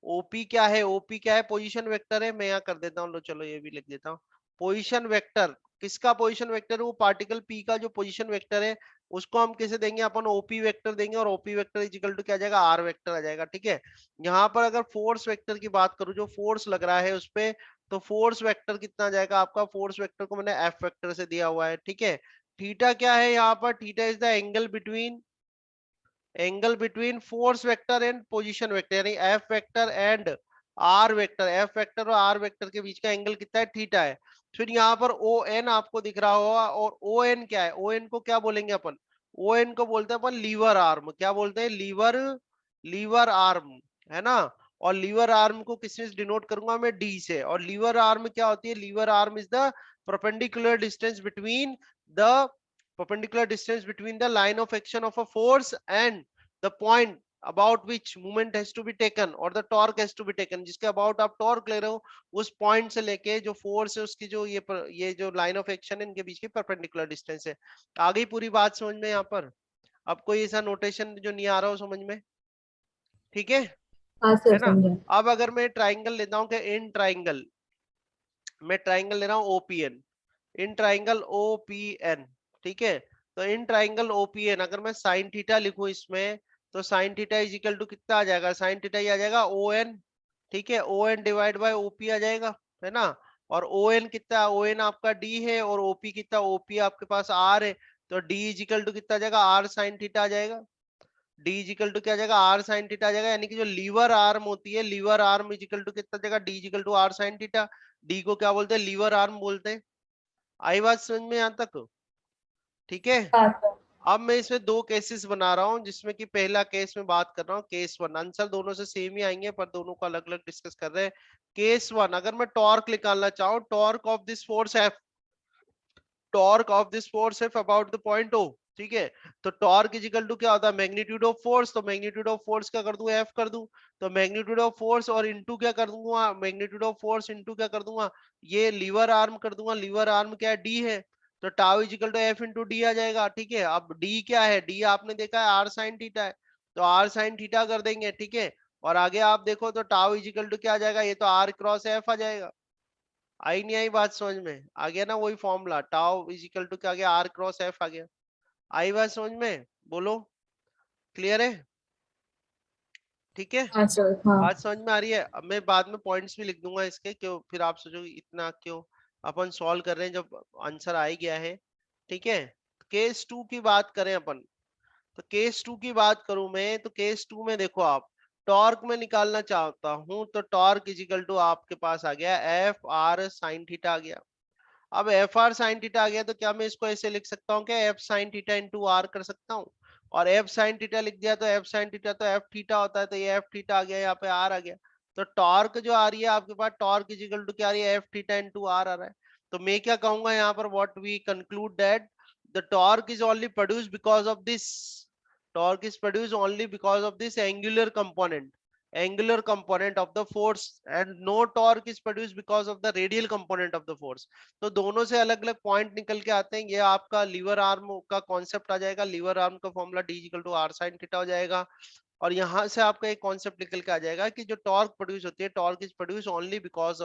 A: OP क्या है, ओपी क्या है, पोजीशन वेक्टर है। मैं यहाँ कर देता हूँ, लो चलो ये भी लिख देता हूँ। पोजीशन वेक्टर, किसका पोजीशन वेक्टर है, वो पार्टिकल पी का जो पोजीशन वेक्टर है उसको हम कैसे देंगे, अपन ओपी वेक्टर देंगे। और ओपी वेक्टर इक्वल टू क्या आ जाएगा, आर वेक्टर आ जाएगा, ठीक है। यहाँ पर अगर फोर्स वेक्टर की बात करूँ, जो फोर्स लग रहा है उस पे, तो फोर्स वेक्टर कितना आ जाएगा आपका, फोर्स वेक्टर को मैंने एफ वेक्टर से दिया हुआ है, ठीक है। थीटा क्या है यहाँ पर, theta is the angle between force vector and position vector, यानी F vector and R vector, F vector और आर वेक्टर के बीच का एंगल कितना है, थीटा है। फिर यहाँ पर ओ एन आपको दिख रहा होगा, और ओ एन क्या है, ओ एन को क्या बोलेंगे अपन, ओ एन को बोलते हैं अपन लीवर आर्म। क्या बोलते हैं, लीवर, लीवर आर्म, है ना। और लीवर आर्म को किससे डिनोट करूंगा मैं, डी से। और लीवर आर्म क्या होती है, lever arm is the perpendicular distance between the perpendicular distance between the line of action of a force and the point about which movement has to be taken or the torque has to be taken, जिसके about आप torque ले रहे हो, उस point से लेके जो force है उसकी जो ये जो line of action है इनके बीच की perpendicular distance है। आ गई पूरी बात समझ में यहाँ पर। अब कोई ऐसा नोटेशन जो नहीं आ रहा हो समझ में, ठीक
B: हाँ सर
A: है ना।
B: समझा।
A: अब अगर मैं ट्राइंगल लेता हूँ कि इन ट्राइंगल, मैं ट्राइंगल ले रहा हूँ ओपीएन, इन ट्राइंगल ओपीएन, ठीक है। तो इन ट्राइंगल ओपीएन अगर मैं साइन थीटा लिखूं इसमें, तो sine theta is equal to कितना आ जाएगा, साइन थीटा ही आ जाएगा ओ एन, ठीक है। O N divide by OP आ जाएगा, है ना। और ओ एन कितना, ओ एन आपका डी है, और ओपी कितना, ओपी आपके पास आर है। तो डी इज इक्वल टू कितना आ जाएगा, आर साइन थीटा आ जाएगा। डी इज इक्वल टू क्या आ जाएगा, आर साइन थीटा आ जाएगा। यानी कि जो लीवर आर्म होती है, lever arm is equal to कितना आ जाएगा, D is equal to R sine theta. D को क्या बोलते हैं, लीवर आर्म बोलते हैं। आई बात समझ में यहाँ तक, ठीक है।
B: हाँ सर।
A: अब मैं इसमें दो केसेस बना रहा हूं, जिसमें कि पहला केस में बात कर रहा हूँ केस वन, आंसर दोनों से सेम ही आएंगे पर दोनों को अलग अलग डिस्कस कर रहे हैं। केस वन, अगर मैं टॉर्क निकालना चाहूँ, torque of this force F, torque of this force F about the point O, ठीक है। तो टॉर्क इज इक्वल टू क्या होता है, मैग्नीट्यूड ऑफ फोर्स, तो मैग्नीट्यूड ऑफ फोर्स क्या कर दूं, एफ कर दूं, तो मैग्नीट्यूड ऑफ फोर्स और इनटू क्या कर दूंगा, मैग्नीट्यूड ऑफ फोर्स इनटू क्या कर दूंगा, ये लीवर आर्म कर दूंगा, लीवर आर्म क्या है, डी है, तो tau is equal to F into D आ जाएगा, ठीक है। अब डी क्या है, डी आपने देखा है आर साइन थीटा है, तो आर साइन थीटा कर देंगे, ठीक है। और आगे आप देखो तो टाउ इज इक्वल टू क्या आ जाएगा, ये तो आर क्रॉस एफ आ जाएगा। आई नहीं आई बात समझ में, आ गया ना वही formula, tau is equal to क्या आ गया, आर क्रॉस एफ आ गया। आई बात समझ में, बोलो, क्लियर है, ठीक है।
B: हाँ सर, हाँ।
A: बात समझ में आ रही है। अब मैं बाद में पॉइंट्स भी लिख दूंगा इसके, क्यों फिर आप सोचोगे इतना क्यों, अपन सॉल्व कर रहे हैं जब आंसर आ ही गया है, ठीक है। केस टू की बात करें अपन, तो केस टू की बात करूं मैं, तो केस टू में देखो आप, टॉर्क में निकालना चाहता हूं, तो टॉर्क इजिकल टू आपके पास आ गया एफ आर साइन थीटा आ गया। अब एफ आर साइन थीटा आ गया, तो क्या मैं इसको ऐसे लिख सकता हूँ क्या, F sine theta into R कर सकता हूँ, और एफ साइन थीटा लिख दिया तो एफ साइन थीटा तो एफ थीटा होता है, तो ये एफ थीटा आ गया, यहाँ पे आर आ गया। तो टॉर्क जो आ रही है आपके पास, टॉर्क इजिकल टू क्या आ रही है, एफ थीटा इंटू आर आ रहा है। तो मैं क्या कहूंगा यहाँ पर, what we conclude that the torque is only produced because of this, torque is produced only because of this angular component of the force, and no torque is produced because of the radial component of the force. तो दोनों से अलग अलग point निकल के आते हैं। ये आपका लीवर आर्म का कॉन्सेप्ट आ जाएगा, लीवर आर्म का formula D equal to R sine theta हो जाएगा। और यहाँ से आपका एक कॉन्सेप्ट निकल के आ जाएगा कि जो टॉर्क प्रोड्यूस होती है, torque is produce only because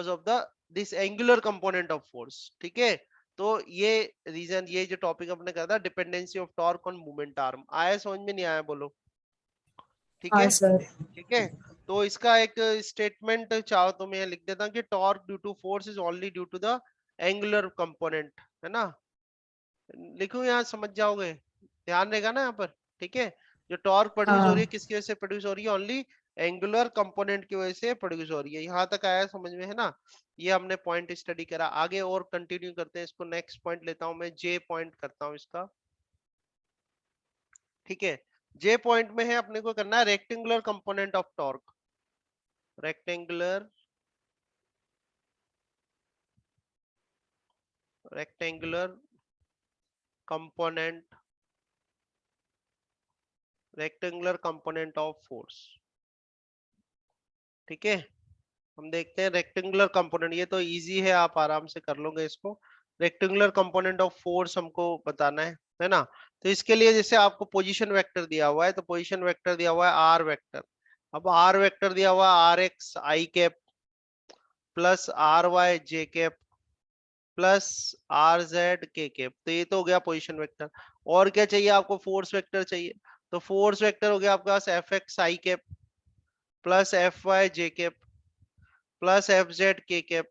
A: of the this angular component of force, ठीक है। तो ये रीजन, ये जो टॉपिक अपने कहा था, dependency of torque on movement arm, आया समझ में नहीं आया, बोलो, ठीक
B: हाँ
A: है,
B: सर।
A: ठीक है। तो इसका एक स्टेटमेंट चाहो तो मैं लिख देता हूँ कि torque due to force is only due to the angular component, है ना, लिखो यहाँ समझ जाओगे, ध्यान रहेगा ना यहाँ पर, ठीक है। जो टॉर्क प्रोड्यूस हो रही है,
B: हाँ
A: किसकी वजह से प्रोड्यूस हो रही है, ओनली एंगुलर कंपोनेंट की वजह से प्रोड्यूस हो रही है। यहाँ तक आया समझ में, है ना। ये हमने पॉइंट स्टडी करा, आगे और कंटिन्यू करते हैं इसको। नेक्स्ट पॉइंट लेता हूँ मैं, जे पॉइंट करता हूँ इसका, ठीक है। जे पॉइंट में है अपने को करना है rectangular component of torque, rectangular rectangular component rectangular component of force, ठीक है। हम देखते हैं रेक्टेंगुलर कंपोनेंट, ये तो इजी है, आप आराम से कर लोगे इसको। रेक्टेंगुलर कंपोनेंट ऑफ फोर्स हमको बताना है ना। तो इसके लिए जैसे आपको पोजीशन वेक्टर दिया हुआ है, तो पोजीशन वेक्टर दिया हुआ है आर वेक्टर। अब आर वेक्टर दिया हुआ है R X I cap plus R Y J cap plus R Z K cap, तो ये तो हो गया पोजीशन वेक्टर। और क्या चाहिए आपको, फोर्स वेक्टर चाहिए, तो फोर्स वेक्टर हो गया आपके पास F x I cap plus F Y J cap plus F Z K cap,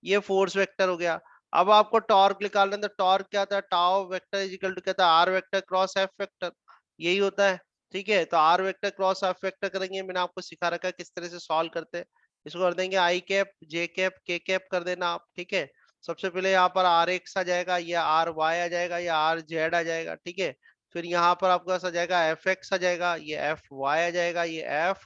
A: ये फोर्स वेक्टर हो गया। अब आपको टॉर्क निकालना है, तो टॉर्क क्या था, tau vector is equal to क्या था, R vector cross F vector, यही होता है, ठीक है। तो R vector cross F vector करेंगे, मैंने आपको सिखा रखा है किस तरह से सॉल्व करते हैं। इसको कर देंगे आई कैप जे कैप के कैप कर देना आप, ठीक है। सबसे पहले यहाँ पर आर एक्स आ जाएगा, या आर वाई आ जाएगा, या आर जेड आ जाएगा, ठीक है। फिर यहाँ पर आपके पास आ जाएगा एफ एक्स आ जाएगा, ये एफ वाई आ जाएगा, ये एफ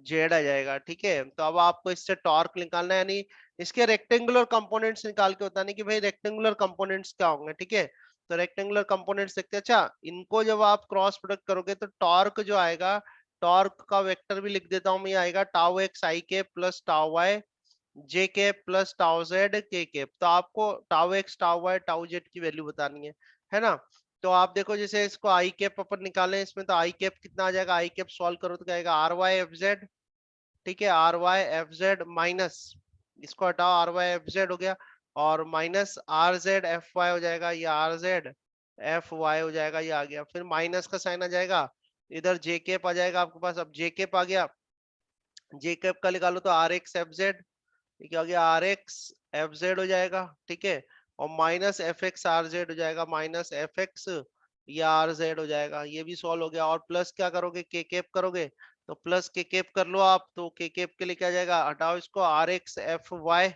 A: जेड आ जाएगा, ठीक है। तो अब आपको इससे टॉर्क निकालना है, यानी इसके रेक्टेंगुलर कंपोनेंट्स निकाल के बताने कि भाई रेक्टेंगुलर कंपोनेंट्स क्या होंगे, ठीक है। तो रेक्टेंगुलर कंपोनेंट्स देखते हैं। अच्छा, इनको जब आप क्रॉस प्रोडक्ट करोगे तो टॉर्क जो आएगा, टॉर्क का वेक्टर भी लिख देता हूं मैं, ये आएगा टाउ एक्स आई के प्लस टाउ वाई जे के प्लस टाउ जेड के के। तो आपको tau X tau Y tau Z की वैल्यू बतानी है ना। तो आप देखो, जैसे इसको आई कैप अपन निकालें इसमें, तो आई कैप कितना आ जाएगा, आई कैप सॉल्व करो तो क्या आएगा, आर वाई एफ जेड, ठीक है, R Y F Z minus, इसको हटाओ, आर वाई एफ जेड हो गया, और minus R Z F Y हो जाएगा, ये आर जेड एफ वाई हो जाएगा, ये आ गया। फिर माइनस का साइन आ जाएगा, इधर जे केप आ जाएगा आपके पास। अब जे केप आ गया, जे केप का निकालो तो आर एक्स एफ जेड, क्या हो गया, आर एक्स एफ जेड हो जाएगा, ठीक है। और minus F X R Z हो जाएगा, माइनस एफ एक्स या आर जेड हो जाएगा, ये भी सॉल्व हो गया। और प्लस क्या करोगे, के केप करोगे, तो प्लस के केप कर लो आप, तो के केप के लिए क्या जाएगा, हटाओ इसको, आर एक्स एफ वाई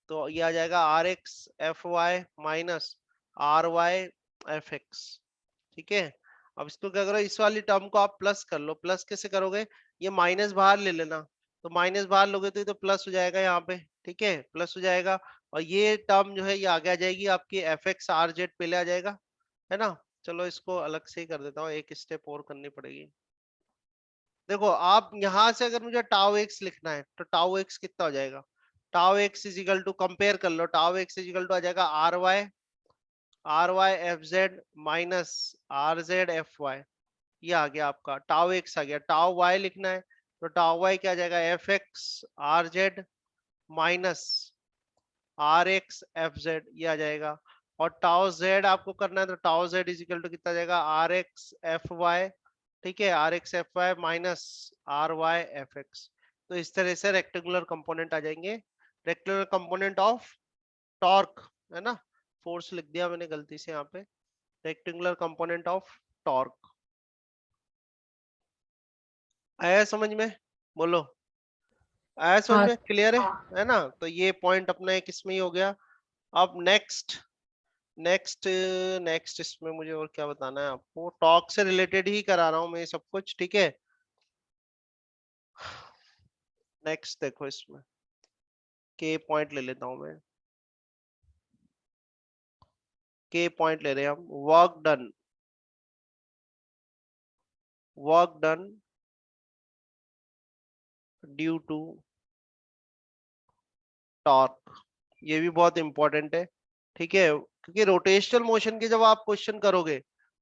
A: तो ये आ जाएगा R X F Y minus R Y F X. ठीक है, अब इसको क्या करो, इस वाली टर्म को आप प्लस कर लो। प्लस कैसे करोगे, ये माइनस बाहर ले लेना, तो माइनस बाहर लोगे तो ये तो प्लस हो जाएगा यहाँ पे। ठीक है, प्लस हो जाएगा, और ये टर्म जो है ये आगे आ जाएगी आपकी एफ एक्स आर जेड पहले आ जाएगा, है ना। चलो इसको अलग से ही कर देता हूँ, एक स्टेप और करनी पड़ेगी। देखो आप यहाँ से अगर मुझे टाउ एक्स लिखना है तो टाउ एक्स कितना हो जाएगा, tau X is equal to, compare कर लो, tau X is equal to आ जाएगा R Y F Z minus R Z F Y. ये आ गया आपका टाउ एक्स आ गया। टाउ वाई लिखना है तो टाउ वाई क्या आ जाएगा, F X R Z minus R X F Z, ये आ जाएगा। और टाउ जेड आपको करना है तो tau Z is equal to कितना आ जाएगा, आर एक्स एफ वाई। ठीक है, R X F Y minus R Y F X. तो इस तरह से रेक्टेंगुलर कंपोनेंट आ जाएंगे, रेक्टेंगुलर कंपोनेंट ऑफ टॉर्क, है ना। फोर्स लिख दिया मैंने गलती से यहाँ पे, रेक्टेंगुलर कंपोनेंट ऑफ टॉर्क। आया समझ में, बोलो, आया समझ
B: हाँ।
A: में, क्लियर
B: हाँ।
A: है ना। तो ये पॉइंट अपना एक इसमें ही हो गया। अब नेक्स्ट नेक्स्ट नेक्स्ट इसमें मुझे और क्या बताना है आपको, टॉक से रिलेटेड ही करा रहा हूँ मैं ये सब कुछ। ठीक है, नेक्स्ट देखो इसमें के पॉइंट ले लेता हूँ मैं, के पॉइंट ले रहे हैं हम। Work done due to torque, ये भी बहुत इंपॉर्टेंट है। ठीक है, क्योंकि रोटेशनल मोशन के जब आप क्वेश्चन करोगे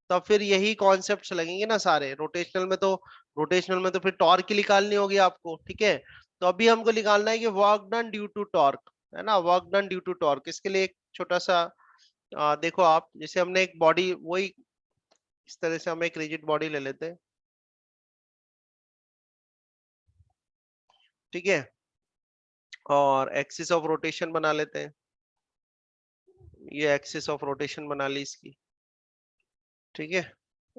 A: तब फिर यही कॉन्सेप्ट्स लगेंगे ना सारे रोटेशनल में तो फिर टॉर्क की निकालनी होगी आपको। ठीक है, तो अभी हमको निकालना है कि work done due to torque, है ना, work done due to torque. इसके लिए एक छोटा सा देखो आप, जैसे हमने एक बॉडी, वही इस तरह से हम एक रिजिड बॉडी ले लेते हैं। ठीक है, और एक्सिस ऑफ रोटेशन बना लेते हैं, ये एक्सिस ऑफ रोटेशन बना ली इसकी। ठीक है,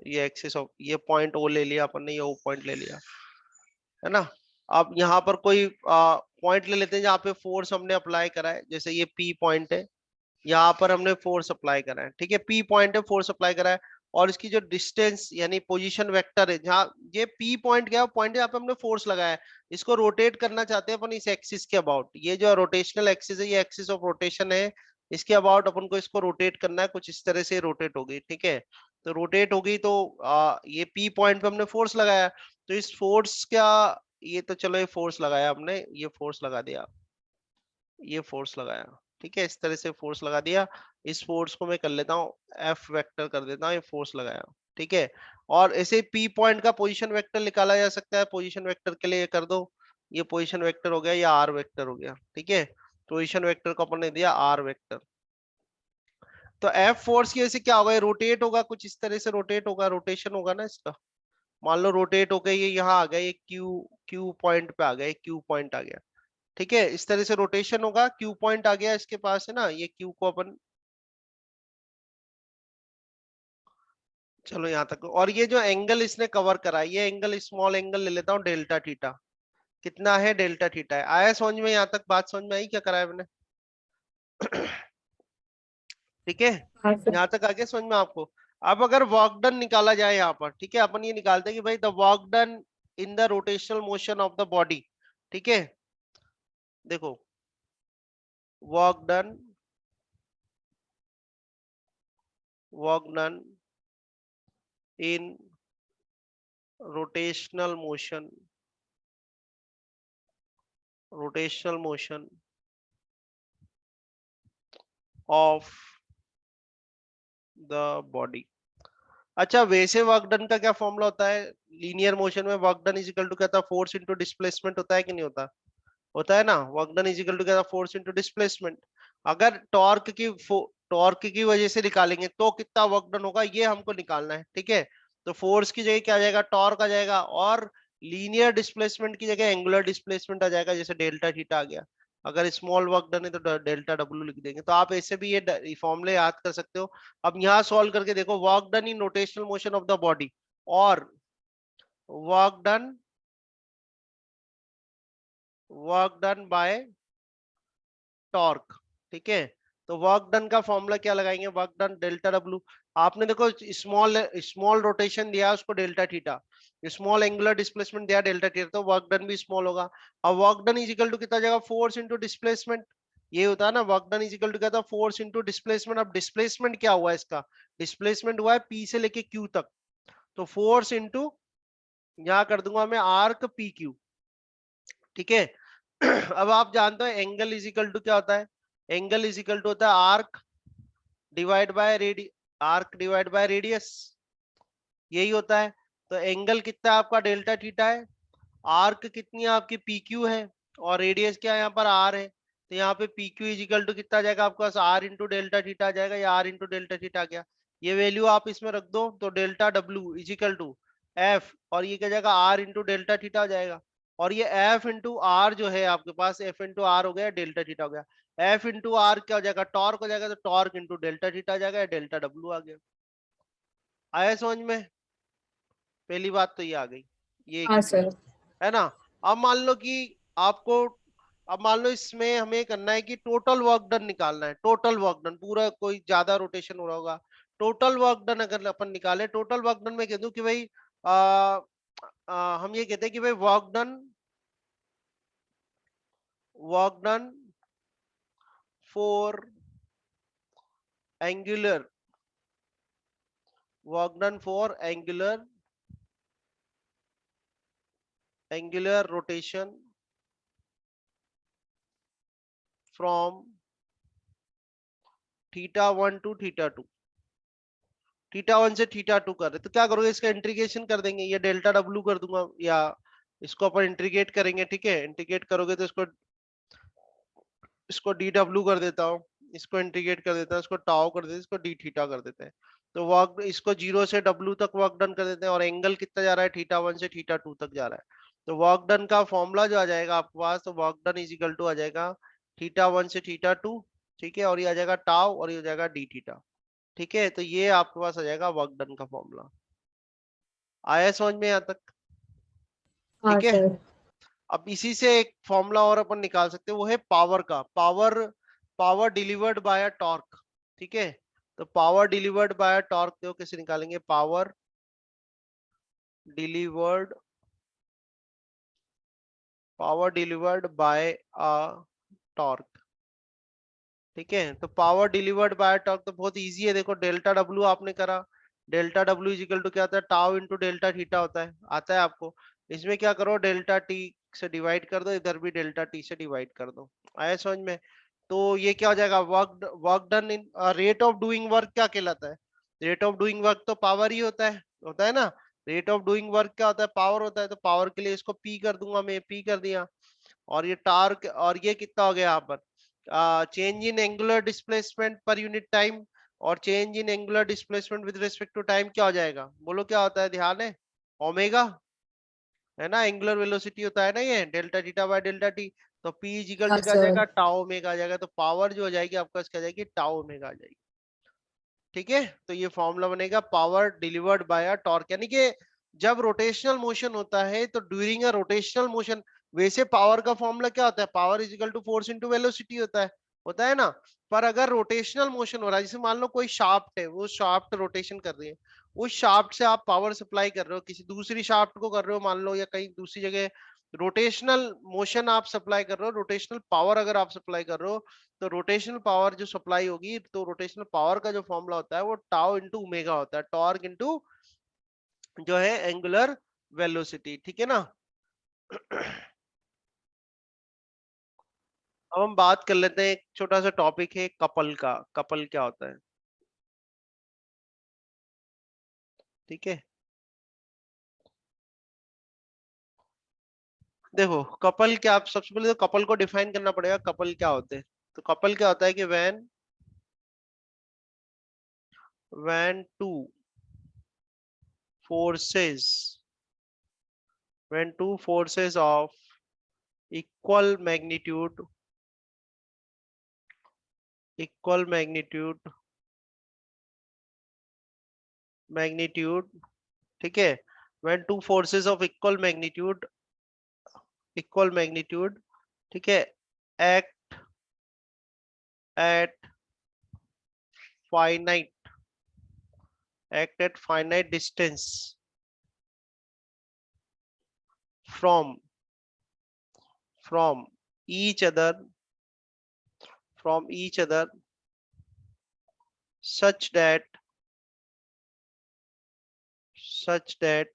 A: ये एक्सिस ऑफ, ये पॉइंट ओ ले लिया अपन ने, ये ओ पॉइंट ले लिया, है ना। अब यहाँ पर कोई पॉइंट ले लेते हैं जहाँ पे फोर्स हमने अप्लाई करा है, जैसे ये पी पॉइंट है, यहाँ पर हमने फोर्स अप्लाई करा है। ठीक है, पी पॉइंट है, फोर्स अप्लाई करा है, और इसकी जो डिस्टेंस यानी पोजीशन वेक्टर है, जहाँ ये पी पॉइंट क्या है, पॉइंट यहाँ पे हमने फोर्स लगाया है, इसको रोटेट करना चाहते हैं अपन इस एक्सिस के अबाउट। ये जो रोटेशनल एक्सिस है, ये एक्सिस ऑफ रोटेशन है, इसके अबाउट अपन को इसको रोटेट करना है, कुछ इस तरह से रोटेट होगी। ठीक है, तो रोटेट होगी तो ये पी पॉइंट पे हमने फोर्स लगाया, तो इस फोर्स क्या, ये तो चलो ये फोर्स लगाया हमने, ये फोर्स लगा दिया, ये फोर्स लगाया। ठीक है, इस तरह से फोर्स लगा दिया, इस फोर्स को मैं कर लेता हूँ एफ वेक्टर कर देता हूँ, ये फोर्स लगाया। ठीक है, और ऐसे पी पॉइंट का पोजीशन वेक्टर निकाला जा सकता है, पोजीशन वेक्टर के लिए ये कर दो, ये पोजीशन वेक्टर हो गया, या आर वेक्टर हो गया। ठीक है, पोजीशन वेक्टर को अपन ने दिया आर वेक्टर। तो एफ फोर्स की वजह से क्या होगा, ये रोटेट होगा, कुछ इस तरह से रोटेट होगा, रोटेशन होगा ना इसका। मान लो रोटेट होकर ये यहाँ आ गया, ये क्यू क्यू पॉइंट पे आ गया, ये क्यू पॉइंट आ गया। ठीक है, इस तरह से रोटेशन होगा, क्यू पॉइंट आ गया इसके पास, है ना, ये क्यू को अपन, चलो यहाँ तक। और ये जो एंगल इसने कवर करा, ये एंगल स्मॉल एंगल ले लेता हूँ, डेल्टा थीटा। कितना है, डेल्टा थीटा है। आया समझ में, यहाँ तक बात समझ में आई, क्या करा है मैंने। ठीक है,
B: हाँ सर।
A: यहाँ तक आगे समझ में आपको। अब अगर वर्क डन निकाला जाए यहाँ पर, ठीक है, अपन ये निकालते हैं कि भाई the work done in the rotational motion of the body. ठीक है, देखो work done, work done in rotational motion, rotational motion of the body। अच्छा, वैसे वर्क डन का क्या फॉर्मूला होता है, लीनियर मोशन में work done is equal to क्या था, फोर्स इनटू डिस्प्लेसमेंट होता है कि नहीं होता, होता है ना। Work done is equal to क्या था, फोर्स इनटू डिस्प्लेसमेंट। अगर टॉर्क की वजह से निकालेंगे तो कितना वर्क डन होगा, ये हमको निकालना है। ठीक है, तो फोर्स की जगह क्या आ जाएगा, टॉर्क आ जाएगा, और लीनियर डिस्प्लेसमेंट की जगह एंगुलर डिस्प्लेसमेंट आ जाएगा, जैसे डेल्टा थीटा आ गया। अगर स्मॉल वर्क डन है तो डेल्टा डब्ल्यू लिख देंगे। तो आप ऐसे भी ये फॉर्मूले याद कर सकते हो। अब यहाँ सॉल्व करके देखो, work done in rotational motion of the body और work done, work done by torque. ठीक है, तो वर्क डन का फॉर्मूला क्या लगाएंगे, वर्क डन डेल्टा डब्ल्यू। आपने देखो स्मॉल स्मॉल रोटेशन दिया उसको delta theta, small angular displacement दिया डेल्टा थीटा, तो वर्क डन भी स्मॉल होगा। अब work done is equal to कितना जाएगा, फोर्स इंटू डिस्प्लेसमेंट। ये होता है ना, work done is equal to क्या था, फोर्स इंटू डिस्प्लेसमेंट। अब डिस्प्लेसमेंट क्या हुआ है इसका, डिस्प्लेसमेंट हुआ है पी से लेके क्यू तक, तो फोर्स इंटू यहाँ कर दूंगा मैं आर्क पी क्यू। ठीक है अब आप जानते हो एंगल इज इक्वल टू क्या होता है, एंगल इज इक्वल टू होता है arc divide by arc divide by radius, यही होता है। तो एंगल कितना है आपका डेल्टा थीटा है, आर्क कितनी है आपकी पी क्यू है, और रेडियस क्या है यहाँ पर आर है। तो यहाँ पे P Q is equal to कितना आ जाएगा आपके पास, आर इंटू डेल्टा थीटा आ जाएगा, या आर इंटू डेल्टा थीटा आ गया। ये वैल्यू आप इसमें रख दो, तो delta W is equal to F, और ये क्या जाएगा आर इंटू डेल्टा थीटा हो जाएगा। और ये एफ इंटू आर जो है आपके पास, एफ इंटू आर हो गया, डेल्टा थीटा हो गया। एफ इंटू आर क्या हो जाएगा, टॉर्क हो जाएगा, तो टॉर्क इंटू डेल्टा थीटा आ जाएगा, या डेल्टा डब्ल्यू आ गया। आया समझ में, पहली बात तो ये आ गई, ये एक
B: हाँ सर।
A: इक्वेशन है ना। अब मान लो कि आपको, अब मान लो इसमें हमें करना है कि टोटल वर्क डन निकालना है, टोटल वर्क डन, पूरा कोई ज्यादा रोटेशन हो रहा होगा, टोटल वर्क डन अगर अपन निकाले, टोटल वर्क डन में कह दूं कि भाई हम ये कहते हैं कि भाई work done for angular, work done for angular rotation from theta 1 to theta 2, theta 1 से थीटा 2 कर रहे, तो क्या करोगे, इसका इंटीग्रेशन कर देंगे, ये डेल्टा डब्ल्यू कर दूंगा, या इसको अपन इंटीग्रेट करेंगे। ठीक है, इंटीग्रेट करोगे तो इसको डी डब्ल्यू कर देता हूँ, इसको इंटीग्रेट कर देता हूँ, इसको टाउ कर देते हैं, इसको डी थीटा कर देते हैं। तो वर्क इसको 0 से डब्ल्यू तक वर्क डन कर देते हैं, और एंगल कितना जा रहा है, थीटा 1 से थीटा 2 तक जा रहा है। तो वर्क डन का फॉर्मूला जो आ जाएगा आपके पास, तो work done is equal to आ जाएगा थीटा 1 से थीटा 2। ठीक है, और ये आ जाएगा टाउ, और ये हो जाएगा डी थीटा। ठीक है, तो ये आपके पास आ जाएगा वर्क डन का फॉर्मूला। आया समझ में यहाँ तक।
B: हाँ
A: ठीक है,
B: सर।
A: अब इसी से एक फॉर्मूला और अपन निकाल सकते हैं, वो है पावर का, पावर डिलीवर्ड बाय टॉर्क। ठीक है, तो पावर डिलीवर्ड बाय टॉर्क देखो कैसे निकालेंगे, delivered power delivered bye torque. ठीक है, तो पावर डिलीवर्ड बाय टॉर्क तो बहुत इजी है, देखो डेल्टा डब्ल्यू आपने करा, delta W is equal to क्या होता है, टाउ इंटू डेल्टा थीटा होता है, आता है आपको। इसमें क्या करो, डेल्टा टी से डिवाइड कर दो, इधर भी डेल्टा टी से डिवाइड कर दो। आया समझ में। तो ये क्या हो जाएगा, work done in rate of doing work क्या कहलाता है, रेट ऑफ डूइंग वर्क तो पावर ही होता है ना। रेट ऑफ डूइंग वर्क क्या होता है, पावर होता है, तो पावर के लिए इसको पी कर दूंगा मैं, पी कर दिया। और ये टार्क, और ये कितना हो गया यहाँ पर, change in angular displacement per unit time, और change in angular displacement with respect to time क्या हो जाएगा, बोलो क्या होता है, ध्यान है, ओमेगा, है ना, एंगुलर वेलोसिटी होता है ना ये, delta theta by delta T. तो पी इक्वल
B: हाँ
A: टू क्या आ
B: सर।
A: जाएगा, टाउ ओमेगा आ जाएगा, तो पावर जो हो जाएगी आपका क्या जाएगी, टाउ ओमेगा आ जाएगी। ठीक है, तो ये फॉर्मूला बनेगा power delivered by a torque, यानी कि जब रोटेशनल मोशन होता है तो ड्यूरिंग अ रोटेशनल मोशन, वैसे पावर का फॉर्मूला क्या होता है, power is equal to force into velocity होता है ना। पर अगर रोटेशनल मोशन हो रहा है, जैसे मान लो कोई शाफ्ट है, वो शाफ्ट रोटेशन कर रही है, उस शाफ्ट से आप पावर सप्लाई कर रहे हो, किसी दूसरी शाफ्ट को कर रहे हो मान लो, या कहीं दूसरी जगह रोटेशनल मोशन आप सप्लाई कर रहे हो, रोटेशनल पावर अगर आप सप्लाई कर रहे हो, तो रोटेशनल पावर जो सप्लाई होगी, तो रोटेशनल पावर का जो फॉर्मूला होता है वो टाउ इंटू ओमेगा होता है, टॉर्क इंटू जो है एंगुलर वेलोसिटी। ठीक है ना अब हम बात कर लेते हैं, एक छोटा सा टॉपिक है कपल का, कपल क्या होता है। ठीक है, देखो कपल क्या, आप सबसे पहले तो कपल को डिफाइन करना पड़ेगा, कपल क्या होते हैं। तो कपल क्या होता है कि when two forces when two forces of equal equal magnitude, ठीक है, when two forces of equal magnitude, ठीक है, act at finite distance from from each other such that such that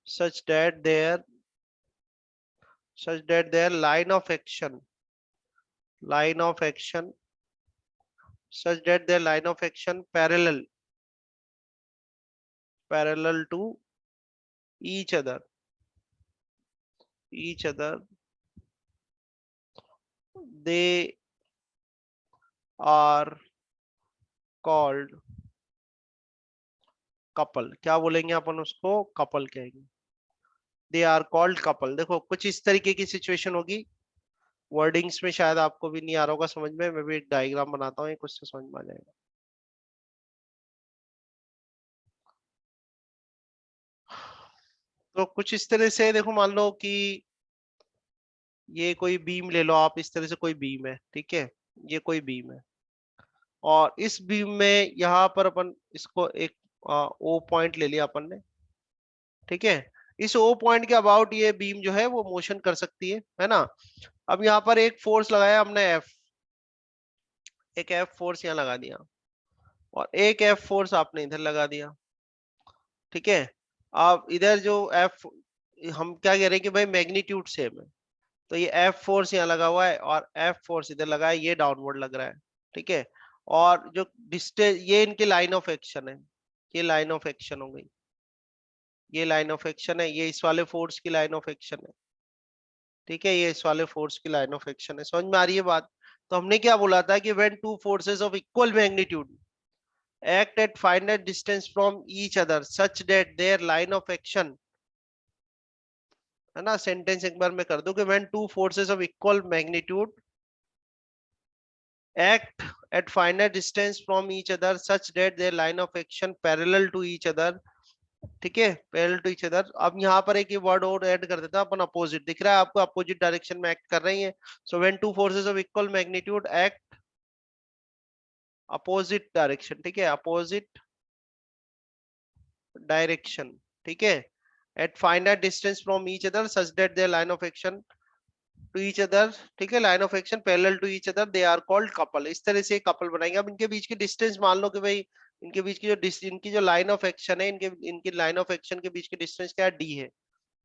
A: such that their line of action such that their line of action parallel to each other they are called couple. क्या बोलेंगे अपन उसको? Couple कहेंगे. They are called couple. देखो कुछ इस तरीके की situation होगी. वर्डिंग्स में शायद आपको भी नहीं आ रहा होगा समझ में. मैं भी एक डायग्राम बनाता हूँ, कुछ से समझ में आ जाएगा. तो कुछ इस तरह से देखो, मान लो कि ये कोई बीम ले लो आप. इस तरह से कोई बीम है, ठीक है. ये कोई बीम है और इस बीम में यहाँ पर अपन इसको एक ओ पॉइंट ले लिया अपन ने, ठीक है. इस ओ पॉइंट के अबाउट ये बीम जो है वो मोशन कर सकती है ना. अब यहाँ पर एक फोर्स लगाया हमने एफ. एक एफ फोर्स यहाँ लगा दिया और एक एफ फोर्स आपने इधर लगा दिया, ठीक है. अब इधर जो एफ, हम क्या कह रहे हैं कि भाई मैग्नीट्यूड सेम है. तो ये एफ फोर्स यहाँ लगा हुआ है और एफ फोर्स इधर लगा है. ये डाउनवर्ड लग रहा है, ठीक है. और जो डिस्टेंस, ये इनकी लाइन ऑफ एक्शन है. ये लाइन ऑफ एक्शन हो गई. ये लाइन ऑफ एक्शन है. ये इस वाले फोर्स की लाइन ऑफ एक्शन है, ठीक है. ये इस वाले फोर्स की लाइन ऑफ एक्शन है. समझ में आ रही है बात? तो हमने क्या बोला था कि when two forces of equal magnitude act at finite distance from each other such that their line of action, है ना. सेंटेंस एक बार मैं कर दूं कि when two forces of equal magnitude act at finite distance from each other such that their line of action parallel to each other, ठीक है. Parallel to each other. अब यहाँ पर एक वर्ड और ऐड कर देता है अपन, अपोजिट. दिख रहा है आपको? अपोजिट डायरेक्शन में एक्ट कर रही है. So when two forces of equal magnitude act opposite direction, ठीक है. अपोजिट डायरेक्शन, ठीक है. At finite distance from each other such that their line of action to each other, ठीक है. Line of action parallel to each other, they are called couple. इस तरह से couple बनाएंगे. अब इनके बीच की डिस्टेंस मान लो कि भाई इनके बीच की इनकी जो लाइन ऑफ एक्शन है, इनकी लाइन ऑफ एक्शन के बीच की डिस्टेंस क्या है? डी है.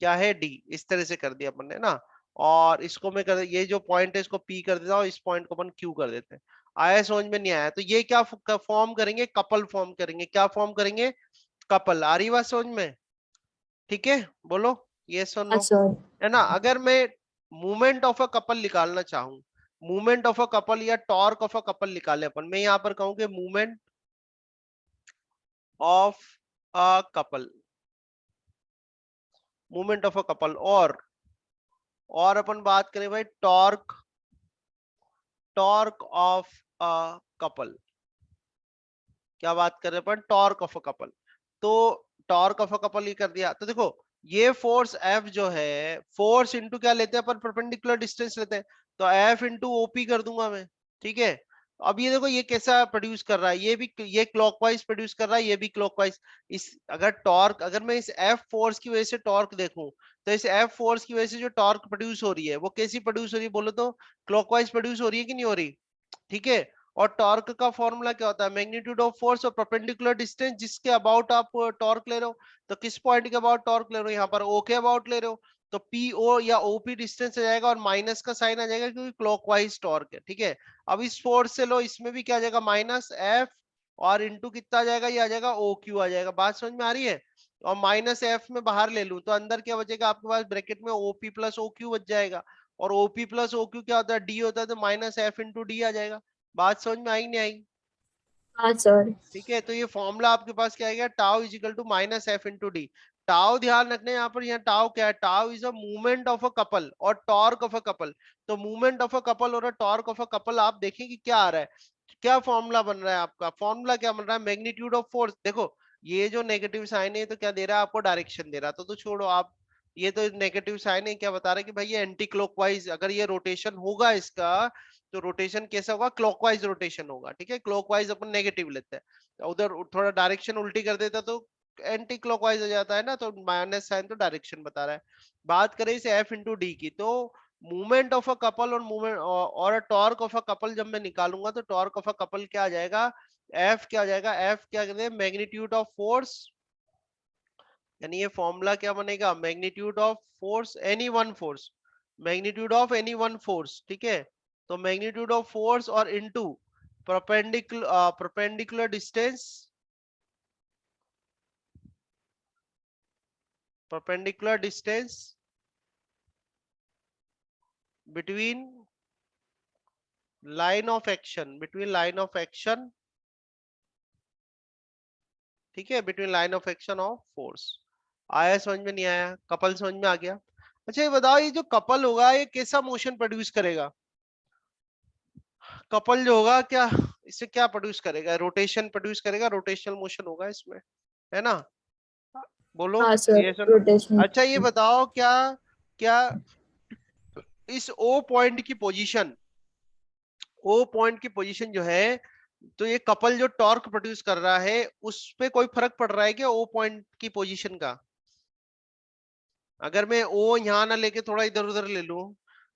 A: क्या है? डी. इस तरह से कर दिया अपन ने ना. और इसको मैं कर, ये जो पॉइंट है इसको पी कर देता हूँ, इस पॉइंट को अपन क्यू कर देते हैं. आया समझ में? नहीं आया? तो ये क्या फॉर्म करेंगे? कपल फॉर्म करेंगे. क्या फॉर्म करेंगे? कपल. आ रही बात समझ में? ठीक है, बोलो यस और
B: हाँ
A: नो,
B: सर.
A: है ना. अगर मैं मूवमेंट ऑफ अ कपल निकालना चाहूं, मूवमेंट ऑफ अ कपल या टॉर्क ऑफ अ कपल निकाले अपन, मैं यहां पर कहूं कि movement of a couple, movement of a couple. और अपन बात करें भाई टॉर्क ऑफ अ कपल. क्या बात कर रहे हैं अपन? Torque of a couple. तो टॉर्क ऑफ अ कपल ये कर दिया. तो देखो ये फोर्स एफ जो है, फोर्स इंटू क्या लेते हैं अपन? परपेंडिकुलर डिस्टेंस लेते हैं. तो एफ इंटू ओपी कर दूंगा मैं, ठीक है. अब ये देखो ये कैसा प्रोड्यूस कर रहा है. ये क्लॉकवाइज प्रोड्यूस कर रहा है, ये भी क्लॉकवाइज. इस अगर टॉर्क, अगर मैं इस एफ फोर्स की वजह से टॉर्क देखूं, तो इस एफ फोर्स की वजह से जो टॉर्क प्रोड्यूस हो रही है वो कैसी प्रोड्यूस हो रही है बोलो तो? क्लॉकवाइज प्रोड्यूस हो रही है कि नहीं हो रही? ठीक है. और टॉर्क का फॉर्मूला क्या होता है? मैग्नीट्यूड ऑफ फोर्स और परपेंडिकुलर डिस्टेंस जिसके अबाउट आप टॉर्क ले रहे हो. तो किस पॉइंट के अबाउट टॉर्क ले रहे हो? यहाँ पर ओ के अबाउट ले रहे हो. तो पी ओ या ओपी डिस्टेंस आ जाएगा और माइनस का साइन आ जाएगा क्योंकि क्लॉकवाइज टॉर्क है, ठीक है. अब इस फोर्स से लो, इसमें भी क्या आ जाएगा? माइनस एफ और इंटू कितना आ जाएगा? ये आ जाएगा ओ क्यू आ जाएगा. बात समझ में आ रही है? और माइनस एफ में बाहर ले लूं तो अंदर क्या बचेगा आपके पास? ब्रैकेट में ओपी प्लस ओ क्यू बच जाएगा. और ओपी प्लस ओ क्यू क्या होता है? डी होता है. तो माइनस एफ इंटू डी आ जाएगा. बात समझ में आई नहीं आई?
B: हाँ सर.
A: ठीक है. तो ये फॉर्मूला आपके पास क्या आएगा? Tau is equal to minus F into D. Tau ध्यान रखने यहाँ पर, यहाँ टाउ क्या है? Tau is a movement of a couple और टॉर्क ऑफ अ कपल. तो मूवमेंट ऑफ अ कपल और टॉर्क ऑफ अ कपल आप देखें कि क्या आ रहा है. क्या फॉर्मूला बन रहा है आपका? फॉर्मूला क्या बन रहा है? Magnitude of force. देखो ये जो नेगेटिव साइन है तो क्या दे रहा है आपको? डायरेक्शन दे रहा है. तो छोड़ो आप, ये तो नेगेटिव साइन है. क्या बता रहे हैं कि भाई ये एंटी क्लॉकवाइज, अगर ये रोटेशन होगा इसका तो रोटेशन कैसा होगा, क्लॉकवाइज रोटेशन होगा, ठीक है। क्लॉकवाइज अपन नेगेटिव लेते हैं, उधर थोड़ा डायरेक्शन उल्टी कर देता तो एंटी क्लॉकवाइज हो जाता है ना, तो माइनस साइन तो डायरेक्शन बता रहा है। बात करें इसे एफ इंटू डी की, तो मूवमेंट ऑफ अ कपल और मूवमेंट और टॉर्क ऑफ अ कपल जब मैं निकालूंगा तो टॉर्क ऑफ अ कपल क्या आ जाएगा, एफ क्या आ जाएगा, एफ क्या कहते हैं, मैग्नीट्यूड ऑफ फोर्स, यानी ये फॉर्मूला क्या बनेगा, magnitude of force any one force, magnitude of any one force, ठीक है। तो मैग्नीट्यूड ऑफ फोर्स और into perpendicular distance, perpendicular distance between line of action, between line of action, ठीक है, between line of action of force. आया समझ में, नहीं आया, कपल समझ में आ गया। अच्छा ये बताओ, ये जो कपल होगा ये कैसा मोशन प्रोड्यूस करेगा, कपल जो होगा क्या इससे क्या प्रोड्यूस करेगा, रोटेशन प्रोड्यूस करेगा, रोटेशनल मोशन होगा इसमें, है ना, बोलो
B: हाँ सर,
A: ये सुन।
B: रोटेशन।
A: अच्छा ये बताओ, क्या क्या इस ओ पॉइंट की पोजीशन, ओ पॉइंट की पोजीशन जो है, तो ये कपल जो टॉर्क प्रोड्यूस कर रहा है उस पे कोई फर्क पड़ रहा है क्या ओ पॉइंट की पोजीशन का, अगर मैं ओ यहाँ ना लेके थोड़ा इधर उधर ले लूं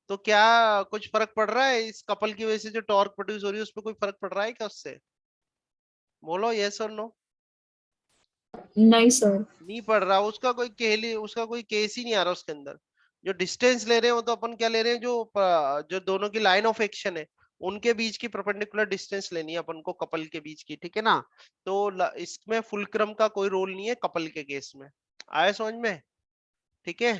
A: तो क्या कुछ फर्क पड़ रहा है इस कपल की वजह से जो टॉर्क प्रोड्यूस हो रही है उस पर कोई फर्क पड़ रहा है क्या उससे, बोलो यस और नो।
B: नहीं सर।
A: नहीं पड़ रहा, उसका कोई केली, उसका कोई केस ही नहीं आ रहा उसके अंदर। जो डिस्टेंस ले रहे हो तो अपन क्या ले रहे हैं, जो दोनों की लाइन ऑफ एक्शन है उनके बीच की परपेंडिकुलर डिस्टेंस लेनी है अपन को कपल के बीच की, ठीक है ना। तो इसमें फुलक्रम का कोई रोल नहीं है कपल के केस में, आया समझ में, ठीक है।